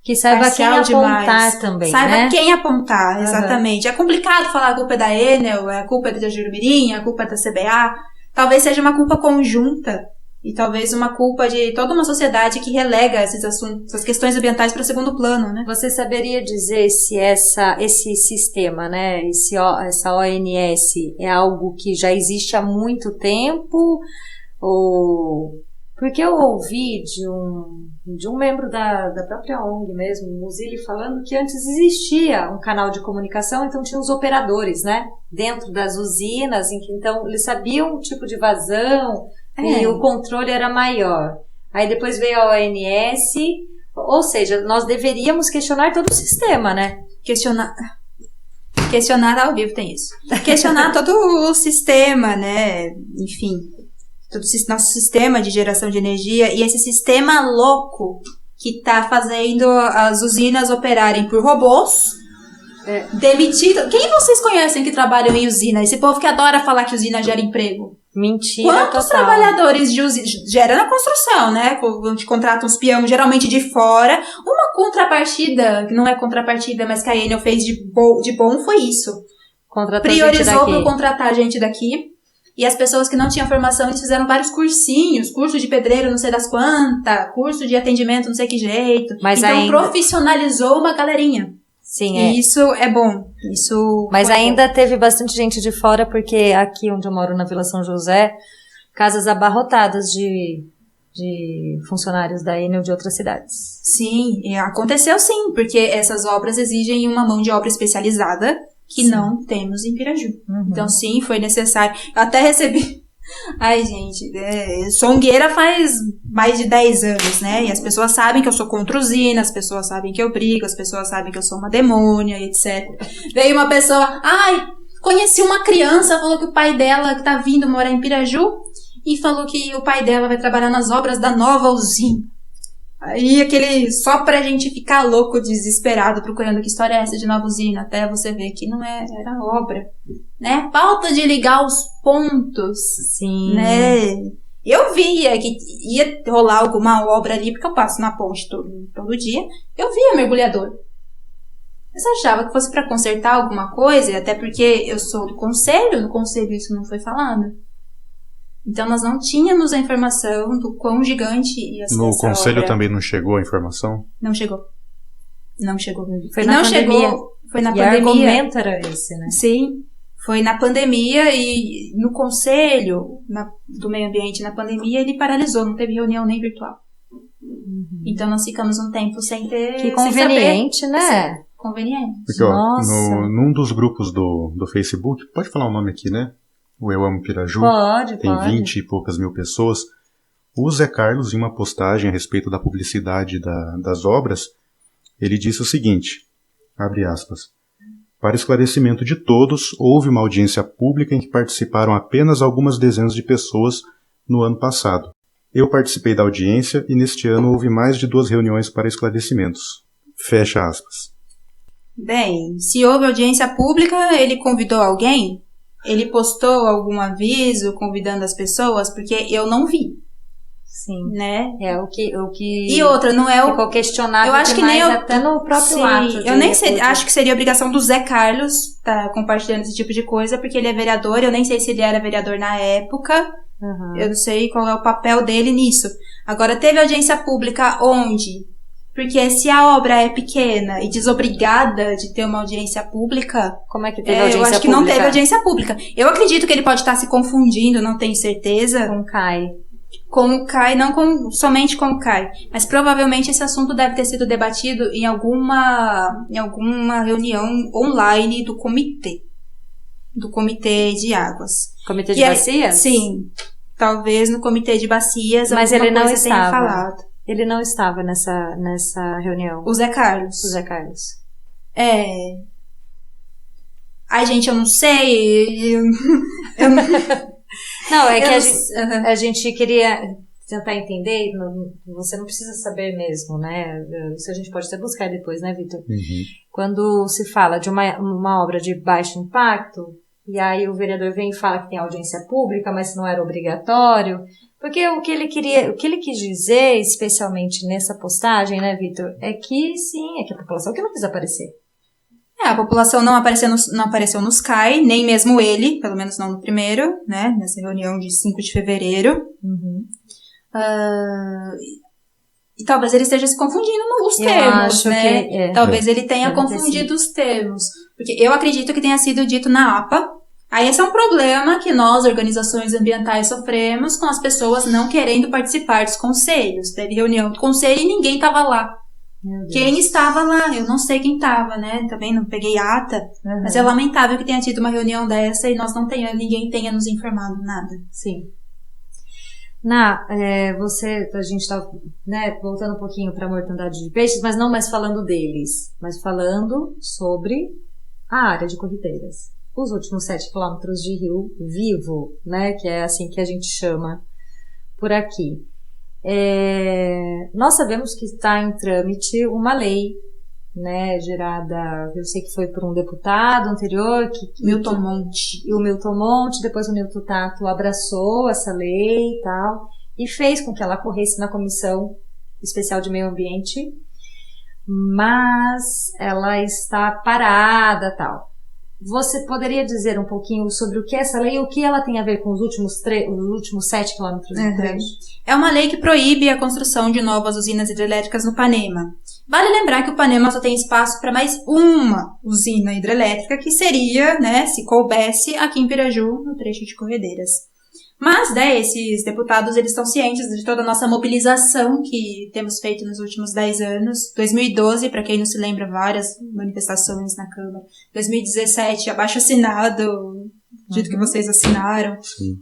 que saiba quem apontar demais. Também, saiba né? quem apontar, exatamente. É complicado falar a culpa é da Enel, a culpa é da Jurumirim, a culpa é da CBA. Talvez seja uma culpa conjunta. E talvez uma culpa de toda uma sociedade que relega esses assuntos, essas questões ambientais para segundo plano, né? Você saberia dizer se esse sistema, né, essa ONS é algo que já existe há muito tempo? Ou... Porque eu ouvi de um membro da própria ONG mesmo, o Muzili, falando que antes existia um canal de comunicação, então tinha os operadores, né, dentro das usinas, em que então eles sabiam o tipo de vazão, e o controle era maior. Aí depois veio a ONS, ou seja, nós deveríamos questionar todo o sistema, né? Questionar ao vivo tem isso. Questionar todo o sistema, né? Enfim, todo o nosso sistema de geração de energia e esse sistema louco que tá fazendo as usinas operarem por robôs. Demitido. Quem vocês conhecem que trabalham em usina? Esse povo que adora falar que usina gera emprego. Mentira. Quantos total. Trabalhadores de usina gera na construção, né? Onde contratam uns peão geralmente de fora. Uma contrapartida, que não é contrapartida, mas que a Enel fez de bom foi isso. Priorizou por contratar gente daqui. E as pessoas que não tinham formação, eles fizeram vários cursinhos, curso de pedreiro não sei das quantas, curso de atendimento não sei que jeito. Mas então ainda... profissionalizou uma galerinha. Sim, e isso é bom. Mas ainda teve bastante gente de fora, porque aqui onde eu moro, na Vila São José, casas abarrotadas de funcionários da Enel de outras cidades. Sim, aconteceu sim, porque essas obras exigem uma mão de obra especializada que não temos em Piraju. Então sim, foi necessário. Eu até recebi... Ai, gente, sou ongueira faz mais de 10 anos, né? E as pessoas sabem que eu sou contra usina, as pessoas sabem que eu brigo, as pessoas sabem que eu sou uma demônia, etc. Veio uma pessoa, conheci uma criança, falou que o pai dela, que tá vindo morar em Piraju, e falou que o pai dela vai trabalhar nas obras da nova usina. Aí só pra gente ficar louco, desesperado, procurando que história é essa de nova usina, até você ver que não era obra, né? Falta de ligar os pontos. Sim. Né? Eu via que ia rolar alguma obra ali, porque eu passo na ponte todo dia, eu via mergulhador. Mas eu achava que fosse pra consertar alguma coisa, até porque eu sou do conselho, no conselho isso não foi falado. Então, nós não tínhamos a informação do quão gigante ia ser no essa conselho obra. Também não chegou a informação? Não chegou. Foi na pandemia. Foi na pandemia. E o argumento era esse, né? Sim. Foi na pandemia e no conselho do meio ambiente na pandemia ele paralisou, não teve reunião nem virtual. Então, nós ficamos um tempo sem ter... Que conveniente, sem né? Sim, conveniente. Porque, num dos grupos do Facebook, pode falar o nome aqui, né? O Eu Amo Piraju, tem 20 e poucas mil pessoas. O Zé Carlos, em uma postagem a respeito da publicidade das obras, ele disse o seguinte, abre aspas, para esclarecimento de todos, houve uma audiência pública em que participaram apenas algumas dezenas de pessoas no ano passado. Eu participei da audiência e neste ano houve mais de 2 reuniões para esclarecimentos. Fecha aspas. Bem, se houve audiência pública, ele convidou alguém? Ele postou algum aviso convidando as pessoas? Porque eu não vi. Sim. Né? É o que e outra, não é o... Ficou questionável eu acho que nem até no próprio ato. Eu nem sei, acho que seria obrigação do Zé Carlos estar compartilhando esse tipo de coisa, porque ele é vereador, eu nem sei se ele era vereador na época, eu não sei qual é o papel dele nisso. Agora, teve audiência pública onde? Porque se a obra é pequena e desobrigada de ter uma audiência pública... Como é que teve audiência pública? Eu acho que não teve audiência pública. Eu acredito que ele pode estar se confundindo, não tenho certeza. Com CAI. com o CAI, não somente com o CAI, mas provavelmente esse assunto deve ter sido debatido em alguma reunião online do comitê de águas. Comitê de bacias? Sim, talvez no comitê de bacias, mas ele não coisa tenha estava. falado. Ele não estava nessa reunião. O Zé Carlos. Ai, gente, eu não sei. Não, é que a gente queria tentar entender, você não precisa saber mesmo, né? Isso a gente pode até buscar depois, né, Vitor? Uhum. Quando se fala de uma obra de baixo impacto, e aí o vereador vem e fala que tem audiência pública, mas não era obrigatório, porque o que ele quis dizer, especialmente nessa postagem, né, Vitor, é que sim, é que a população que não quis aparecer. A população não apareceu nos CAI, nem mesmo ele, pelo menos não no primeiro, né, nessa reunião de 5 de fevereiro. Uhum. E talvez ele esteja se confundindo nos termos, acho né? Que talvez ele tenha confundido os termos. Porque eu acredito que tenha sido dito na APA. Aí esse é um problema que nós, organizações ambientais, sofremos com as pessoas não querendo participar dos conselhos. Teve reunião do conselho e ninguém estava lá. Quem estava lá? Eu não sei quem estava, né? Também não peguei ata. Uhum. Mas é lamentável que tenha tido uma reunião dessa e ninguém tenha nos informado nada. Sim. A gente tá, né, voltando um pouquinho para a mortandade de peixes, mas não mais falando deles, mas falando sobre a área de corriteiras. Os últimos 7 quilômetros de rio vivo, né, que é assim que a gente chama por aqui. Nós sabemos que está em trâmite uma lei, né, gerada, eu sei que foi por um deputado anterior, Milton Monte. E o Milton Monte, depois o Milton Tato abraçou essa lei e tal, e fez com que ela corresse na Comissão Especial de Meio Ambiente, mas ela está parada e tal. Você poderia dizer um pouquinho sobre o que é essa lei e o que ela tem a ver com os últimos 7 quilômetros de trecho? É uma lei que proíbe a construção de novas usinas hidrelétricas no Panema. Vale lembrar que o Panema só tem espaço para mais uma usina hidrelétrica, que seria, né, se coubesse, aqui em Piraju, no trecho de Corredeiras. Mas, esses deputados, eles estão cientes de toda a nossa mobilização que temos feito nos últimos 10 anos. 2012, para quem não se lembra, várias manifestações na Câmara. 2017, abaixo-assinado, dito que vocês assinaram. Sim.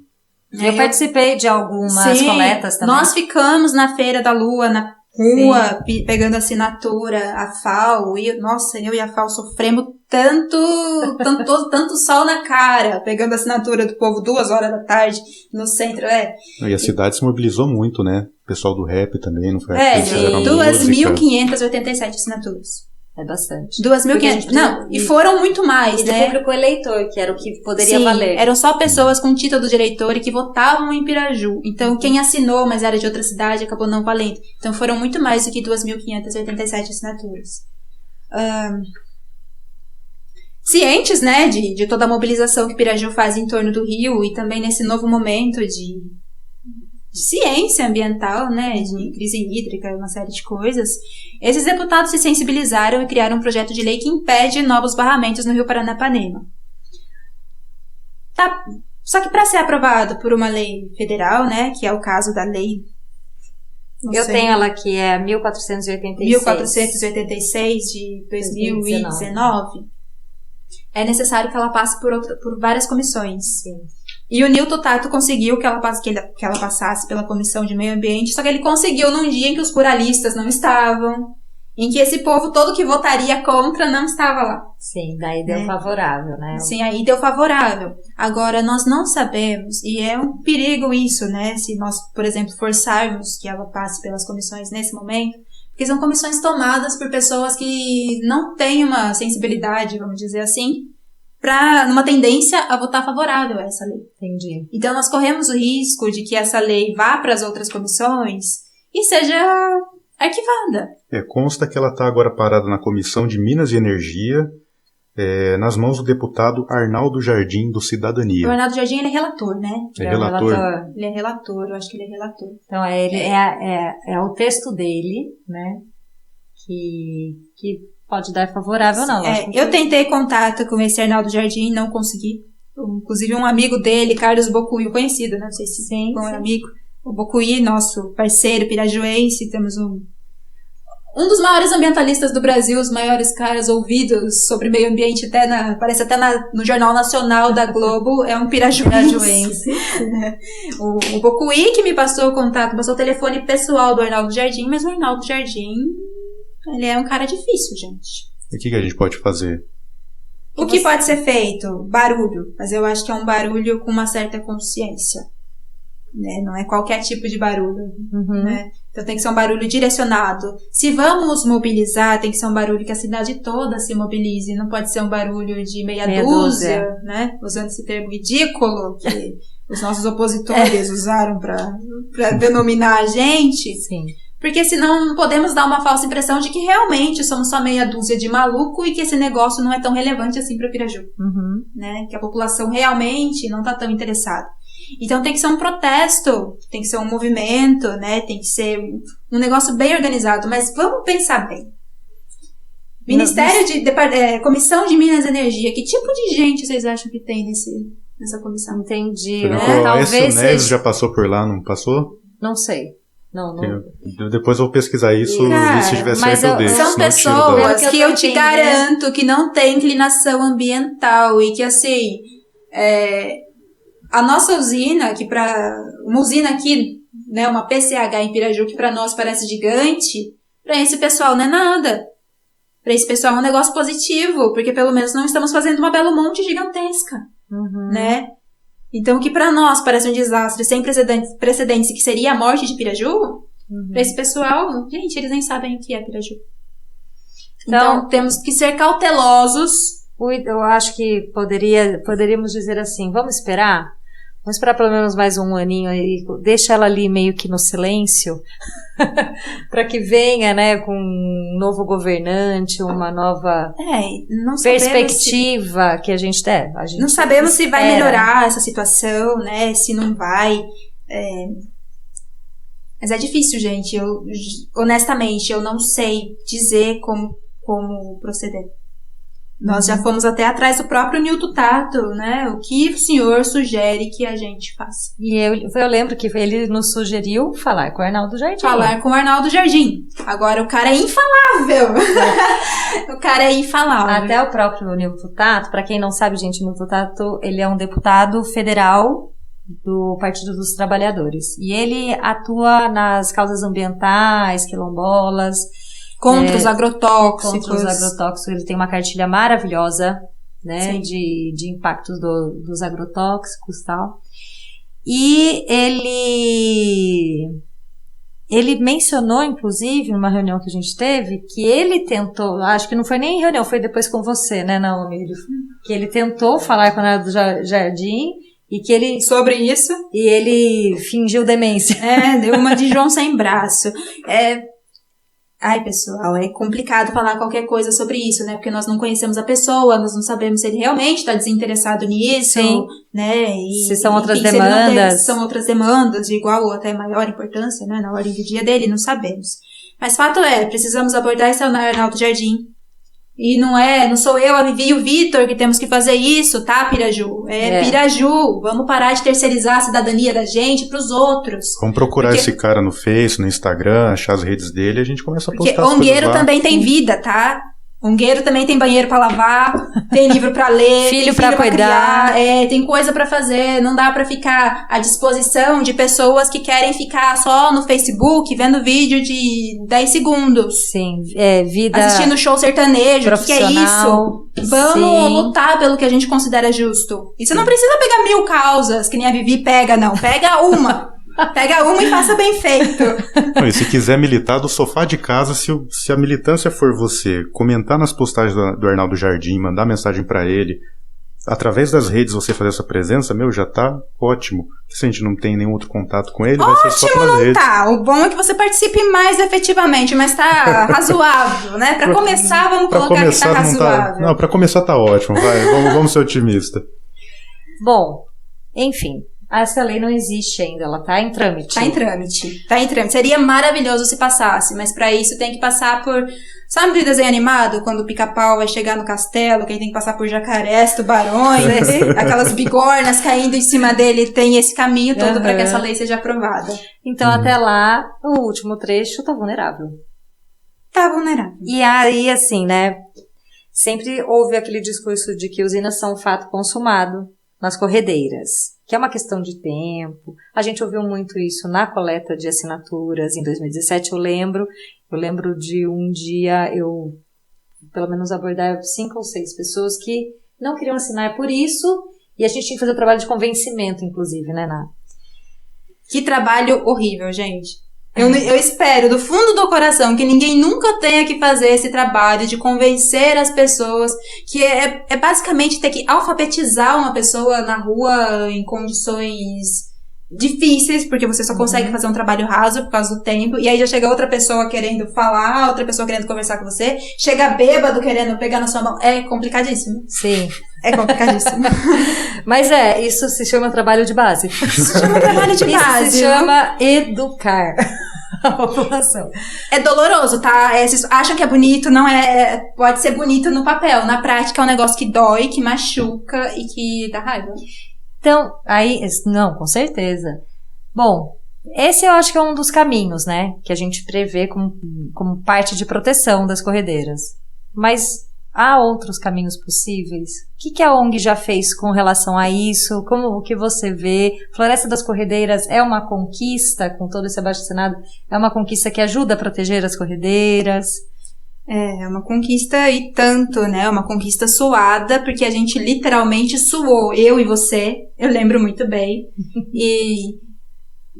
Eu participei de algumas coletas também. Nós ficamos na Feira da Lua, na rua, pegando assinatura, a FAO, eu e a FAO sofremos tanto sol na cara, pegando assinatura do povo 2 horas da tarde no centro, E a cidade se mobilizou muito, né? O pessoal do rap também, não foi? 2.587 assinaturas. É bastante. 2.500. Não, e foram muito mais, né? E público eleitor, que era o que poderia valer. Eram só pessoas com título de eleitor e que votavam em Piraju. Então, quem assinou, mas era de outra cidade, acabou não valendo. Então, foram muito mais do que 2.587 assinaturas. Cientes, né, de toda a mobilização que Piraju faz em torno do rio e também nesse novo momento de ciência ambiental, né, de crise hídrica, uma série de coisas, esses deputados se sensibilizaram e criaram um projeto de lei que impede novos barramentos no Rio Paranapanema. Só que para ser aprovado por uma lei federal, né, que é o caso da lei... tenho ela aqui, é 1486. 1486 de 2019. É necessário que ela passe por várias comissões. Sim. E o Nilton Tato conseguiu que ela passasse pela Comissão de Meio Ambiente, só que ele conseguiu num dia em que os ruralistas não estavam, em que esse povo todo que votaria contra não estava lá. Sim, daí deu favorável, né? Sim, aí deu favorável. Agora, nós não sabemos, e é um perigo isso, né? Se nós, por exemplo, forçarmos que ela passe pelas comissões nesse momento, porque são comissões tomadas por pessoas que não têm uma sensibilidade, vamos dizer assim, numa tendência a votar favorável a essa lei. Entendi. Então, nós corremos o risco de que essa lei vá para as outras comissões e seja arquivada. Consta que ela está agora parada na Comissão de Minas e Energia, nas mãos do deputado Arnaldo Jardim, do Cidadania. O Arnaldo Jardim, ele é relator, né? Relator? Ele é relator, eu acho que ele é relator. Então, é o texto dele, né, que pode dar favorável ou não. Eu tentei contato com esse Arnaldo Jardim, não consegui. Inclusive, um amigo dele, Carlos Bocuio, conhecido, né? Não sei se é amigo, O Bocuí, nosso parceiro pirajuense, temos um dos maiores ambientalistas do Brasil, os maiores caras ouvidos sobre meio ambiente, parece até no Jornal Nacional da Globo, é um pirajuense. O Bocuí que me passou o contato, passou o telefone pessoal do Arnaldo Jardim, mas o Arnaldo Jardim, ele é um cara difícil, gente. E o que a gente pode fazer? O que pode ser feito? Barulho, mas eu acho que é um barulho com uma certa consciência. Né? Não é qualquer tipo de barulho, né? Então tem que ser um barulho direcionado. Se vamos mobilizar, tem que ser um barulho que a cidade toda se mobilize. Não pode ser um barulho de meia dúzia, né? Usando esse termo ridículo que os nossos opositores usaram para denominar a gente. Sim. Porque senão podemos dar uma falsa impressão de que realmente somos só meia dúzia de maluco e que esse negócio não é tão relevante assim para Piraju, né? Que a população realmente não está tão interessada. Então tem que ser um protesto, tem que ser um movimento, né? Tem que ser um negócio bem organizado. Mas vamos pensar bem. Comissão de Minas e Energia. Que tipo de gente vocês acham que tem nessa comissão? Entendi. Talvez o Neves já passou por lá, não passou? Não sei. Não. Depois eu vou pesquisar isso e se tiver certo eu deixo. São pessoas que eu te garanto que não têm inclinação ambiental e que assim... A nossa usina, uma usina aqui, né, uma PCH em Piraju, que para nós parece gigante, para esse pessoal não é nada. Para esse pessoal é um negócio positivo, porque pelo menos não estamos fazendo uma Belo Monte gigantesca, né? Então, o que para nós parece um desastre sem precedentes, que seria a morte de Piraju, para esse pessoal, gente, eles nem sabem o que é Piraju. Então temos que ser cautelosos. Eu acho que poderíamos dizer assim, vamos esperar pelo menos mais um aninho aí, deixa ela ali meio que no silêncio, para que venha, né, com um novo governante, uma nova perspectiva que a gente não sabemos se vai melhorar essa situação, né, se não vai, mas é difícil, gente, honestamente, eu não sei dizer como proceder. Nós já fomos até atrás do próprio Nilton Tato, né? O que o senhor sugere que a gente faça? E eu lembro que ele nos sugeriu falar com o Arnaldo Jardim. Falar com o Arnaldo Jardim. Agora o cara é infalável. O cara é infalável. Até o próprio Nilton Tato, pra quem não sabe, gente, o Nilton Tato, ele é um deputado federal do Partido dos Trabalhadores. E ele atua nas causas ambientais, quilombolas, contra os agrotóxicos. Ele tem uma cartilha maravilhosa, né, de impactos dos agrotóxicos e tal. E ele mencionou, inclusive, numa reunião que a gente teve, que ele tentou, acho que não foi nem reunião, foi depois com você, né, Naomi? Que ele tentou falar com o Arnaldo Jardim e que ele... Sobre isso. E ele fingiu demência. Deu uma de João sem braço. Ai, pessoal, é complicado falar qualquer coisa sobre isso, né? Porque nós não conhecemos a pessoa, nós não sabemos se ele realmente está desinteressado nisso, né? Se são outras demandas. Se são outras demandas de igual ou até maior importância, né? Na ordem do dia dele, não sabemos. Mas fato precisamos abordar esse Arnaldo Jardim. E não sou eu, a Vivi e o Vitor que temos que fazer isso, tá, Piraju? Piraju, vamos parar de terceirizar a cidadania da gente pros outros. Vamos procurar esse cara no Face, no Instagram, achar as redes dele e a gente começa a postar as coisas lá. Porque Ongueiro também tem vida, tá? Ongueiro também tem banheiro pra lavar, tem livro pra ler, filho pra cuidar, tem coisa pra fazer, não dá pra ficar à disposição de pessoas que querem ficar só no Facebook vendo vídeo de 10 segundos. Sim, vida assistindo show sertanejo, o que é isso? Vamos lutar pelo que a gente considera justo. E você não precisa pegar 1000 causas, que nem a Vivi pega, não. Pega uma. Pega uma e faça bem feito. E se quiser militar do sofá de casa, se a militância for você comentar nas postagens do Arnaldo Jardim, mandar mensagem pra ele, através das redes você fazer essa presença, já tá ótimo. Se a gente não tem nenhum outro contato com ele, vai ser só pelas redes. Tá. O bom é que você participe mais efetivamente, mas tá razoável, né? Pra começar, vamos colocar que tá razoável. Não, pra começar tá ótimo, vai, vamos ser otimistas. Bom, enfim, Essa lei não existe ainda, ela tá em trâmite. Tá em trâmite. Seria maravilhoso se passasse, mas pra isso tem que passar por... Sabe o desenho animado? Quando o pica-pau vai chegar no castelo, que ele tem que passar por jacarés, tubarões, aquelas bigornas caindo em cima dele, tem esse caminho todo pra que essa lei seja aprovada. Então, até lá, o último trecho tá vulnerável. Tá vulnerável. E aí, assim, né, sempre houve aquele discurso de que usinas são um fato consumado nas corredeiras, que é uma questão de tempo. A gente ouviu muito isso na coleta de assinaturas em 2017, eu lembro de um dia eu, pelo menos, abordar 5 ou 6 pessoas que não queriam assinar por isso, e a gente tinha que fazer o trabalho de convencimento, inclusive, né, Ná? Que trabalho horrível, gente. Eu espero, do fundo do coração, que ninguém nunca tenha que fazer esse trabalho de convencer as pessoas, que é basicamente ter que alfabetizar uma pessoa na rua em condições difíceis, porque você só consegue fazer um trabalho raso por causa do tempo, e aí já chega outra pessoa querendo falar, outra pessoa querendo conversar com você, chega bêbado querendo pegar na sua mão. É complicadíssimo. Sim. É complicadíssimo. Mas isso se chama trabalho de base. Isso se chama trabalho de base. Isso se chama educar a população. É doloroso, tá? Vocês acham que é bonito, não é... Pode ser bonito no papel. Na prática é um negócio que dói, que machuca e que dá raiva. Então, aí... Não, com certeza. Bom, esse eu acho que é um dos caminhos, né? Que a gente prevê como parte de proteção das corredeiras. Mas... há outros caminhos possíveis? O que a ONG já fez com relação a isso? Como o que você vê? Floresta das Corredeiras é uma conquista, com todo esse abaixo-assinado, é uma conquista que ajuda a proteger as corredeiras? É uma conquista e tanto, né? Uma conquista suada, porque a gente literalmente suou, eu e você, eu lembro muito bem. E...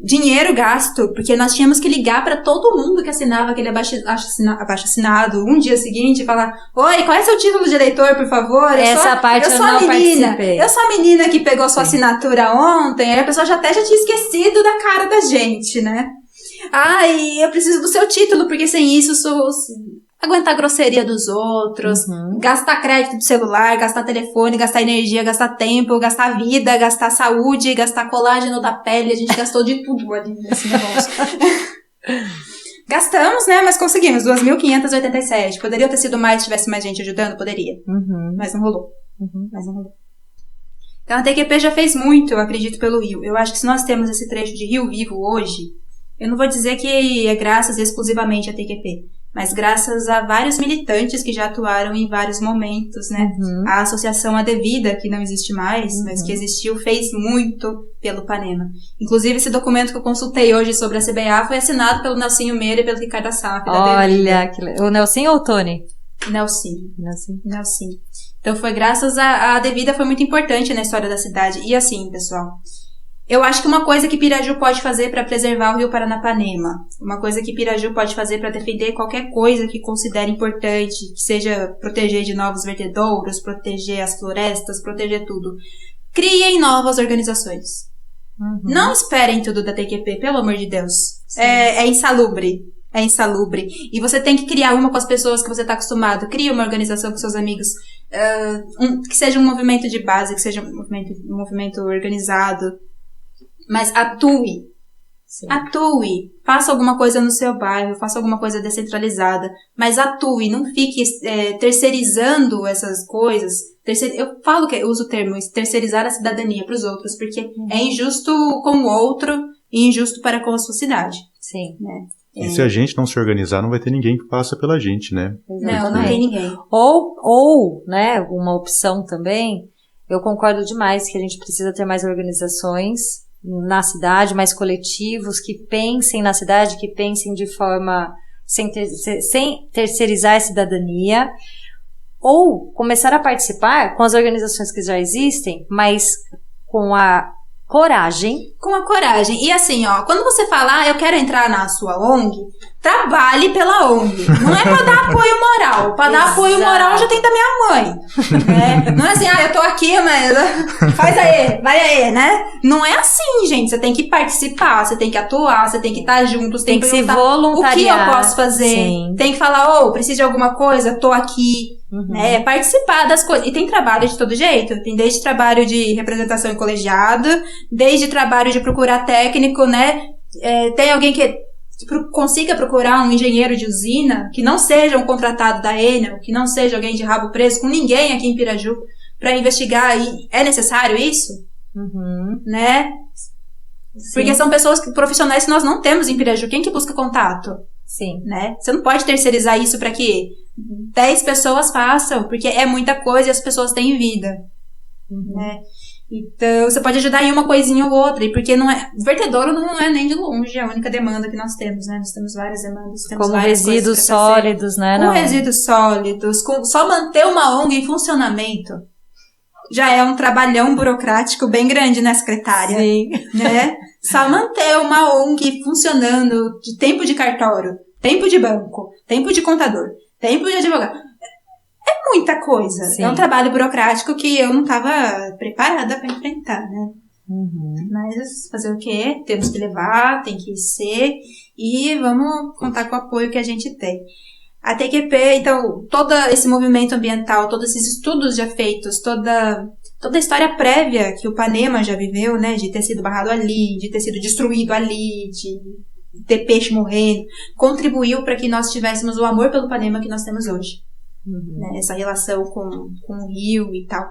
dinheiro gasto, porque nós tínhamos que ligar pra todo mundo que assinava aquele abaixo-assinado um dia seguinte e falar: oi, qual é seu título de eleitor, por favor? Essa parte eu não participei. Eu sou a menina que pegou sua assinatura ontem, aí a pessoa já tinha esquecido da cara da gente, né? Ai, eu preciso do seu título, porque sem isso aguentar a grosseria dos outros, gastar crédito do celular, gastar telefone, gastar energia, gastar tempo, gastar vida, gastar saúde, gastar colágeno da pele. A gente gastou de tudo ali nesse negócio. Gastamos, né? Mas conseguimos. 2.587. Poderia ter sido mais se tivesse mais gente ajudando? Poderia. Mas não rolou. Então a TQP já fez muito, eu acredito, pelo Rio. Eu acho que se nós temos esse trecho de Rio Vivo hoje, eu não vou dizer que é graças exclusivamente à TQP, mas graças a vários militantes que já atuaram em vários momentos, né? A Associação Adevida, que não existe mais, mas que existiu, fez muito pelo Panema. Inclusive, esse documento que eu consultei hoje sobre a CBA foi assinado pelo Nelsinho Meira e pelo Ricardo Assaf. Olha, o Nelsinho ou o Tony? Nelsinho. Então, foi graças a Adevida, foi muito importante na história da cidade. E assim, pessoal... eu acho que uma coisa que Piraju pode fazer para preservar o Rio Paranapanema, uma coisa que Piraju pode fazer para defender qualquer coisa que considere importante, que seja proteger de novos vertedouros, proteger as florestas, proteger tudo. Criem novas organizações. Não esperem tudo da TQP, pelo amor de Deus. É insalubre. É insalubre. E você tem que criar uma com as pessoas que você está acostumado. Crie uma organização com seus amigos. Que seja um movimento de base, que seja um movimento organizado. Mas atue. Atue. Faça alguma coisa no seu bairro, faça alguma coisa descentralizada. Mas atue, não fique terceirizando essas coisas. Eu falo que eu uso o termo terceirizar a cidadania para os outros, porque é injusto com o outro e injusto para com a sua cidade. Sim. Né? E se a gente não se organizar, não vai ter ninguém que faça pela gente, né? Não tem ninguém. Ou, né, uma opção também, eu concordo demais que a gente precisa ter mais organizações na cidade, mais coletivos que pensem na cidade, que pensem de forma sem terceirizar a cidadania, ou começar a participar com as organizações que já existem, mas com a coragem. Com a coragem. E assim, ó, quando você fala, eu quero entrar na sua ONG, trabalhe pela ONG. Não é pra dar apoio moral. Pra dar apoio moral já tem da minha mãe. Né? Não é assim, eu tô aqui, mas faz aí, vai aí, né? Não é assim, gente. Você tem que participar, você tem que atuar, você tem que estar junto, você tem que se voluntariar. O que eu posso fazer? Sim. Tem que falar, preciso de alguma coisa? Tô aqui. Né? Participar das coisas. E tem trabalho de todo jeito. Tem desde trabalho de representação em colegiado, desde trabalho de procurar técnico, né? Tem alguém que consiga procurar um engenheiro de usina que não seja um contratado da Enel, que não seja alguém de rabo preso com ninguém aqui em Piraju para investigar. E é necessário isso? Né? Sim. Porque são pessoas profissionais que nós não temos em Piraju. Quem que busca contato? Sim. Né? Você não pode terceirizar isso para que 10 pessoas façam, porque é muita coisa e as pessoas têm vida. Né? Então, você pode ajudar em uma coisinha ou outra, e porque vertedouro não é nem de longe a única demanda que nós temos, né? Nós temos várias demandas, temos como várias resíduos sólidos, né? Com resíduos sólidos, só manter uma ONG em funcionamento já é um trabalhão burocrático bem grande, né, secretária? Sim. Né? Só manter uma ONG funcionando de tempo de cartório, tempo de banco, tempo de contador, tempo de advogado. É muita coisa. Sim. É um trabalho burocrático que eu não estava preparada para enfrentar, né? Mas fazer o quê? Temos que levar, tem que ser, e vamos contar com o apoio que a gente tem. A TQP, então, todo esse movimento ambiental, todos esses estudos já feitos, toda a história prévia que o Panema já viveu, né? De ter sido barrado ali, de ter sido destruído ali, de ter peixe morrendo, contribuiu para que nós tivéssemos o amor pelo Panema que nós temos hoje. Né, essa relação com o rio e tal.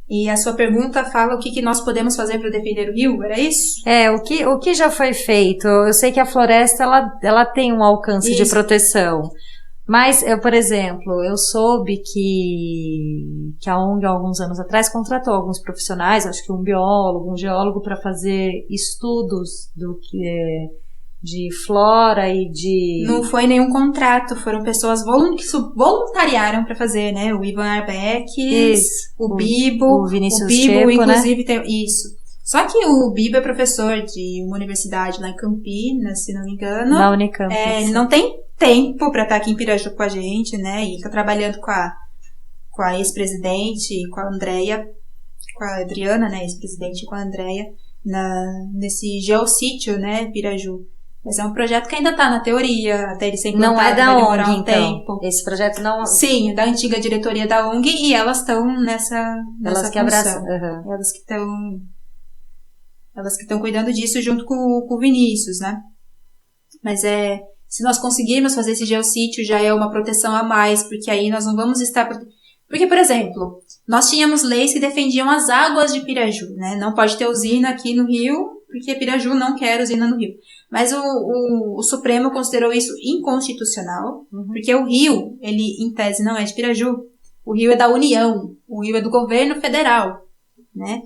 E a sua pergunta fala o que nós podemos fazer para defender o rio, era isso? O que já foi feito? Eu sei que a floresta ela tem um alcance de proteção, mas por exemplo, eu soube que a ONG há alguns anos atrás contratou alguns profissionais, acho que um biólogo, um geólogo, para fazer estudos do que de flora e de... Não foi nenhum contrato, foram pessoas que voluntariaram para fazer, né? O Ivan Arbeck, o Bibo, o Vinícius Bibo, Checo, inclusive, né? Tem isso. Só que o Bibo é professor de uma universidade lá em Campinas, se não me engano. Na Unicamp. Não tem tempo para estar aqui em Piraju com a gente, né? E tá trabalhando com a ex-presidente, com a Andrea, com a Adriana, né? Ex-presidente, com a Andrea, nesse geossítio, né? Piraju. Mas é um projeto que ainda está na teoria, até ele ser implantado, não é da vai demorar ONG, um tempo. Então. Esse projeto não... Sim, é da antiga diretoria da ONG e elas estão nessa Elas que abraçam. Elas que estão cuidando disso junto com o Vinícius, né? Mas se nós conseguirmos fazer esse geossítio, já é uma proteção a mais, porque aí nós não vamos estar... Porque, por exemplo, nós tínhamos leis que defendiam as águas de Piraju, né? Não pode ter usina aqui no Rio, porque Piraju não quer usina no Rio. Mas o Supremo considerou isso inconstitucional, porque o rio, ele, em tese, não é de Piraju. O rio é da União, o rio é do governo federal, né?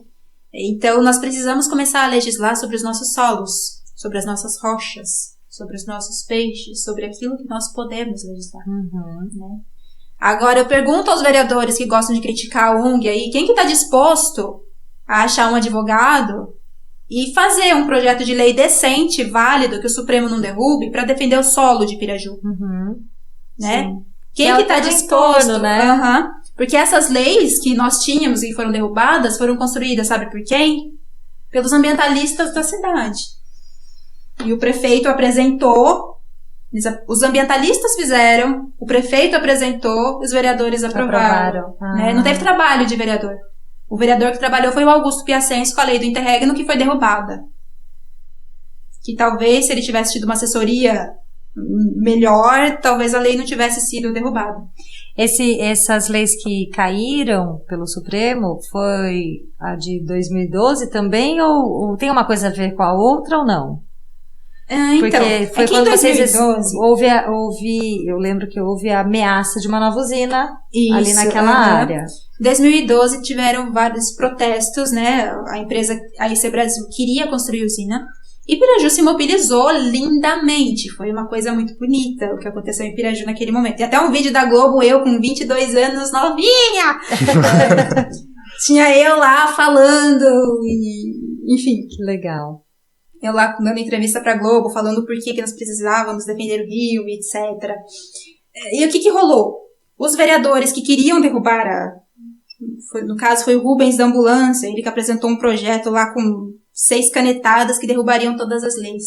Então, nós precisamos começar a legislar sobre os nossos solos, sobre as nossas rochas, sobre os nossos peixes, sobre aquilo que nós podemos legislar, né? Agora, eu pergunto aos vereadores que gostam de criticar a ONG aí, quem que está disposto a achar um advogado e fazer um projeto de lei decente, válido, que o Supremo não derrube, para defender o solo de Piraju. Né? Sim. Quem que está disposto? Né? Porque essas leis que nós tínhamos e foram derrubadas, foram construídas, sabe por quem? Pelos ambientalistas da cidade. E o prefeito apresentou, os ambientalistas fizeram, o prefeito apresentou, os vereadores aprovaram. Né? Não teve trabalho de vereador. O vereador que trabalhou foi o Augusto Piacenzo com a lei do interregno, que foi derrubada. Que talvez, se ele tivesse tido uma assessoria melhor, talvez a lei não tivesse sido derrubada. Essas leis que caíram pelo Supremo, foi a de 2012 também, ou tem uma coisa a ver com a outra ou não? Então, porque foi quando vocês eu lembro que houve a ameaça de uma nova usina ali naquela área. Em 2012 tiveram vários protestos, né? A empresa, a IC Brasil, queria construir usina. E Piraju se mobilizou lindamente. Foi uma coisa muito bonita o que aconteceu em Piraju naquele momento. Tem até um vídeo da Globo, eu com 22 anos, novinha! Tinha eu lá falando, e, enfim. Que legal. Eu lá dando entrevista pra Globo, falando por que nós precisávamos defender o Rio, etc. E o que rolou? Os vereadores que queriam derrubar no caso foi o Rubens da Ambulância, ele que apresentou um projeto lá com 6 canetadas que derrubariam todas as leis.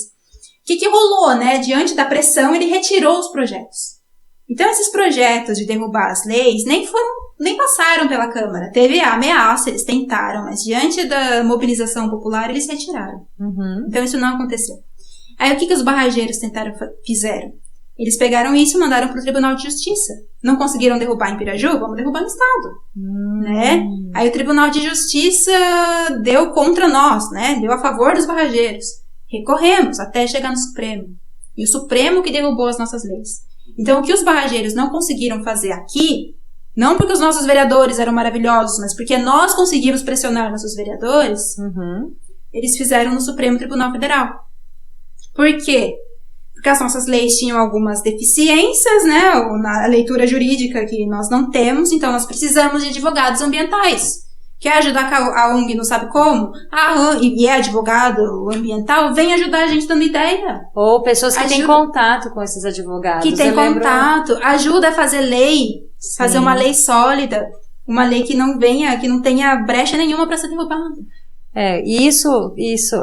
O que rolou, né? Diante da pressão, ele retirou os projetos. Então, esses projetos de derrubar as leis nem passaram pela Câmara. Teve a ameaça, eles tentaram, mas diante da mobilização popular, eles retiraram. Então, isso não aconteceu. Aí, o que os barrageiros fizeram? Eles pegaram isso e mandaram para o Tribunal de Justiça. Não conseguiram derrubar em Piraju? Vamos derrubar no Estado. Né? Aí o Tribunal de Justiça deu contra nós, né? Deu a favor dos barrageiros. Recorremos até chegar no Supremo. E o Supremo que derrubou as nossas leis. Então, o que os barrageiros não conseguiram fazer aqui, não porque os nossos vereadores eram maravilhosos, mas porque nós conseguimos pressionar nossos vereadores, eles fizeram no Supremo Tribunal Federal. Por quê? Porque as nossas leis tinham algumas deficiências, né, na leitura jurídica que nós não temos, então nós precisamos de advogados ambientais. Quer ajudar a ONG não sabe como? E é advogado ambiental, vem ajudar a gente dando ideia. Ou pessoas que têm contato com esses advogados. Que têm contato, ajuda a fazer lei, fazer uma lei sólida, uma lei que não tenha brecha nenhuma para ser derrubada. E isso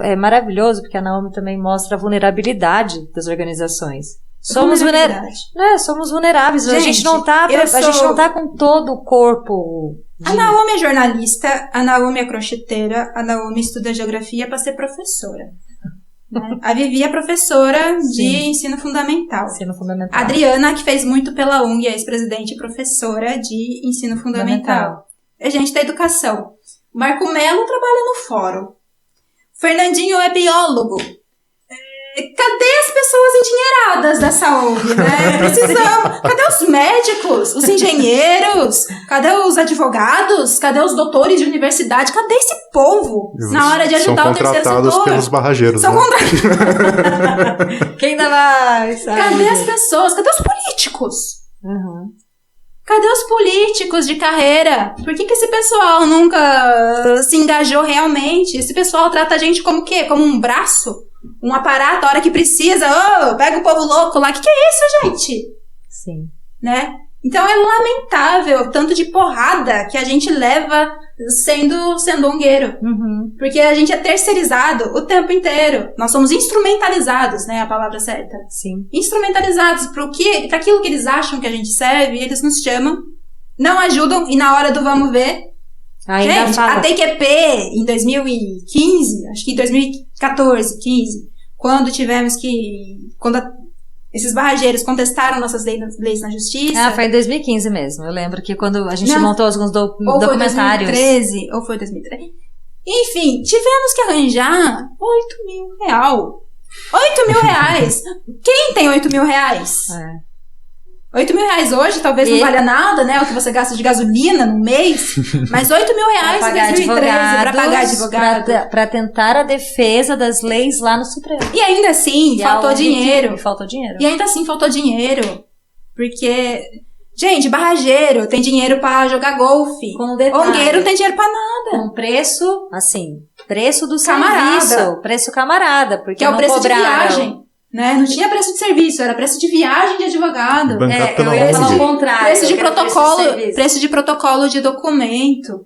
é maravilhoso, porque a Naomi também mostra a vulnerabilidade das organizações. Somos vulneráveis. Gente, a gente não tá com todo o corpo. A Naomi é jornalista, a Naomi é crocheteira, a Naomi estuda geografia para ser professora. Né? A Vivi é professora de ensino fundamental. A Adriana, que fez muito pela ONG, é ex-presidente e professora de ensino fundamental. É gente da educação. Marco Melo trabalha no fórum. Fernandinho é biólogo. Cadê as pessoas endinheiradas dessa ONG, né? Precisamos. Cadê os médicos? Os engenheiros? Cadê os advogados? Cadê os doutores de universidade? Cadê esse povo na hora de ajudar o terceiro setor? São contratados pelos barrageiros. Quem dá mais? Cadê as pessoas? Cadê os políticos? Cadê os políticos de carreira? Por que esse pessoal nunca se engajou realmente? Esse pessoal trata a gente como o quê? Como um braço? Um aparato, a hora que precisa, pega o povo louco lá. Que é isso, gente? Sim. Né? Então é lamentável o tanto de porrada que a gente leva sendo ongueiro. Porque a gente é terceirizado o tempo inteiro. Nós somos instrumentalizados, né? A palavra certa. Sim. Instrumentalizados para aquilo que eles acham que a gente serve, eles nos chamam, não ajudam, e na hora do vamos ver. Gente, a TQP em 2015, acho que em 2014, 15, quando esses barrageiros contestaram nossas leis na justiça. Foi em 2015 mesmo. Eu lembro que quando a gente montou alguns documentários. Ou foi 2013. Enfim, tivemos que arranjar R$8.000. R$8.000. Quem tem R$8.000? R$8.000 hoje talvez não valha nada, né? O que você gasta de gasolina no mês. Mas R$8.000 em 2013 para pagar advogado. Para tentar a defesa das leis lá no Supremo. E ainda assim, faltou dinheiro. E ainda assim, faltou dinheiro. Porque, gente, barrageiro tem dinheiro para jogar golfe. Ongueiro não tem dinheiro para nada. Com preço, assim, preço do serviço. Preço camarada. Porque que é o preço de viagem. Né? Não tinha preço de serviço, era preço de viagem de advogado. Eu ia falar o contrário. Preço de protocolo de documento.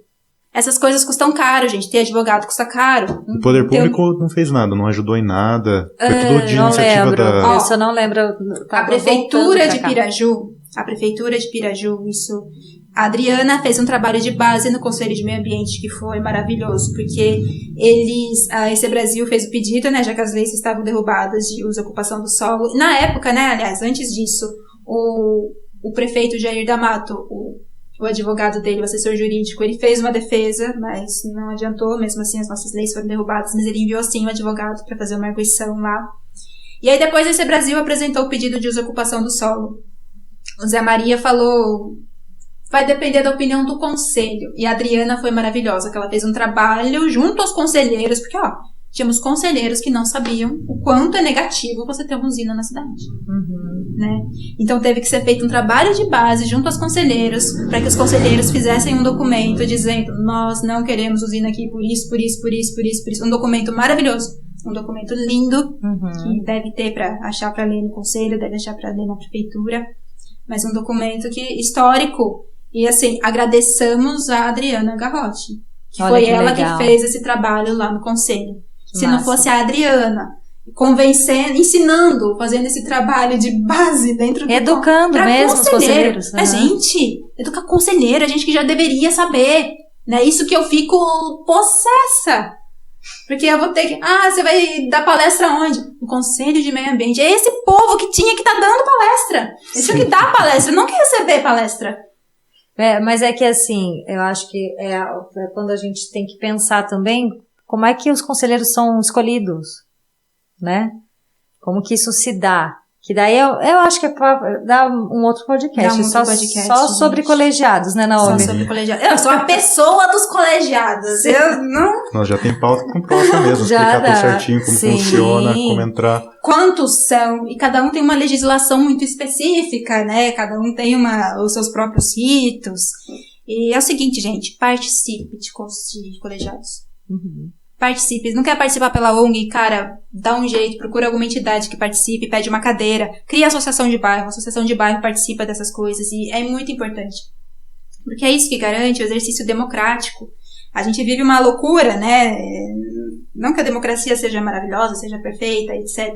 Essas coisas custam caro, gente. Ter advogado custa caro. O poder público não fez nada, não ajudou em nada. Foi tudo de iniciativa da... Eu só não lembro. A prefeitura de Piraju, isso... A Adriana fez um trabalho de base no Conselho de Meio Ambiente que foi maravilhoso, porque a EC Brasil fez o pedido, né, já que as leis estavam derrubadas de uso e ocupação do solo. Na época, né, aliás, antes disso, o prefeito Jair D'Amato, o advogado dele, o assessor jurídico, ele fez uma defesa, mas não adiantou, mesmo assim as nossas leis foram derrubadas, mas ele enviou sim o advogado para fazer uma arguição lá. E aí depois a EC Brasil apresentou o pedido de uso e ocupação do solo. O Zé Maria falou... Vai depender da opinião do conselho. E a Adriana foi maravilhosa, que ela fez um trabalho junto aos conselheiros, porque, tínhamos conselheiros que não sabiam o quanto é negativo você ter uma usina na cidade. Né? Então teve que ser feito um trabalho de base junto aos conselheiros, para que os conselheiros fizessem um documento dizendo, nós não queremos usina aqui por isso. Um documento maravilhoso. um documento lindo, Uhum. que deve ter para achar para ler no conselho, deve achar para ler na prefeitura, mas um documento histórico. E assim, agradeçamos a Adriana Garrote, que Olha foi que ela legal. que fez esse trabalho lá no conselho. Se não Massa. fosse a Adriana convencendo, ensinando, fazendo esse trabalho de base dentro do Educando pra mesmo os conselheiros. A gente, educar conselheiro, a gente que já deveria saber, né? Isso que eu fico possessa. Porque eu vou ter que... você vai dar palestra onde? No Conselho de Meio Ambiente. É esse povo que tinha que estar dando palestra. Esse que dá palestra, não que receber palestra. Mas é que assim, eu acho que é quando a gente tem que pensar também como é que os conselheiros são escolhidos, né? Como que isso se dá. Que daí eu acho que é pra dar um outro podcast. Só sobre colegiados, né, Naomi? Só sobre colegiados. Eu sou a pessoa dos colegiados. Eu não... Nós já tem pauta com próxima mesmo, Já explicar dá. tudo certinho, como Sim. funciona, como entrar. Quantos são? E cada um tem uma legislação muito específica, né? Cada um tem os seus próprios ritos. E é o seguinte, gente, participe de colegiados. Uhum. Participe. Não quer participar pela ONG, cara, dá um jeito, procura alguma entidade que participe, pede uma cadeira, cria associação de bairro, a associação de bairro participa dessas coisas e é muito importante. Porque é isso que garante o exercício democrático. A gente vive uma loucura, né? Não que a democracia seja maravilhosa, seja perfeita, etc.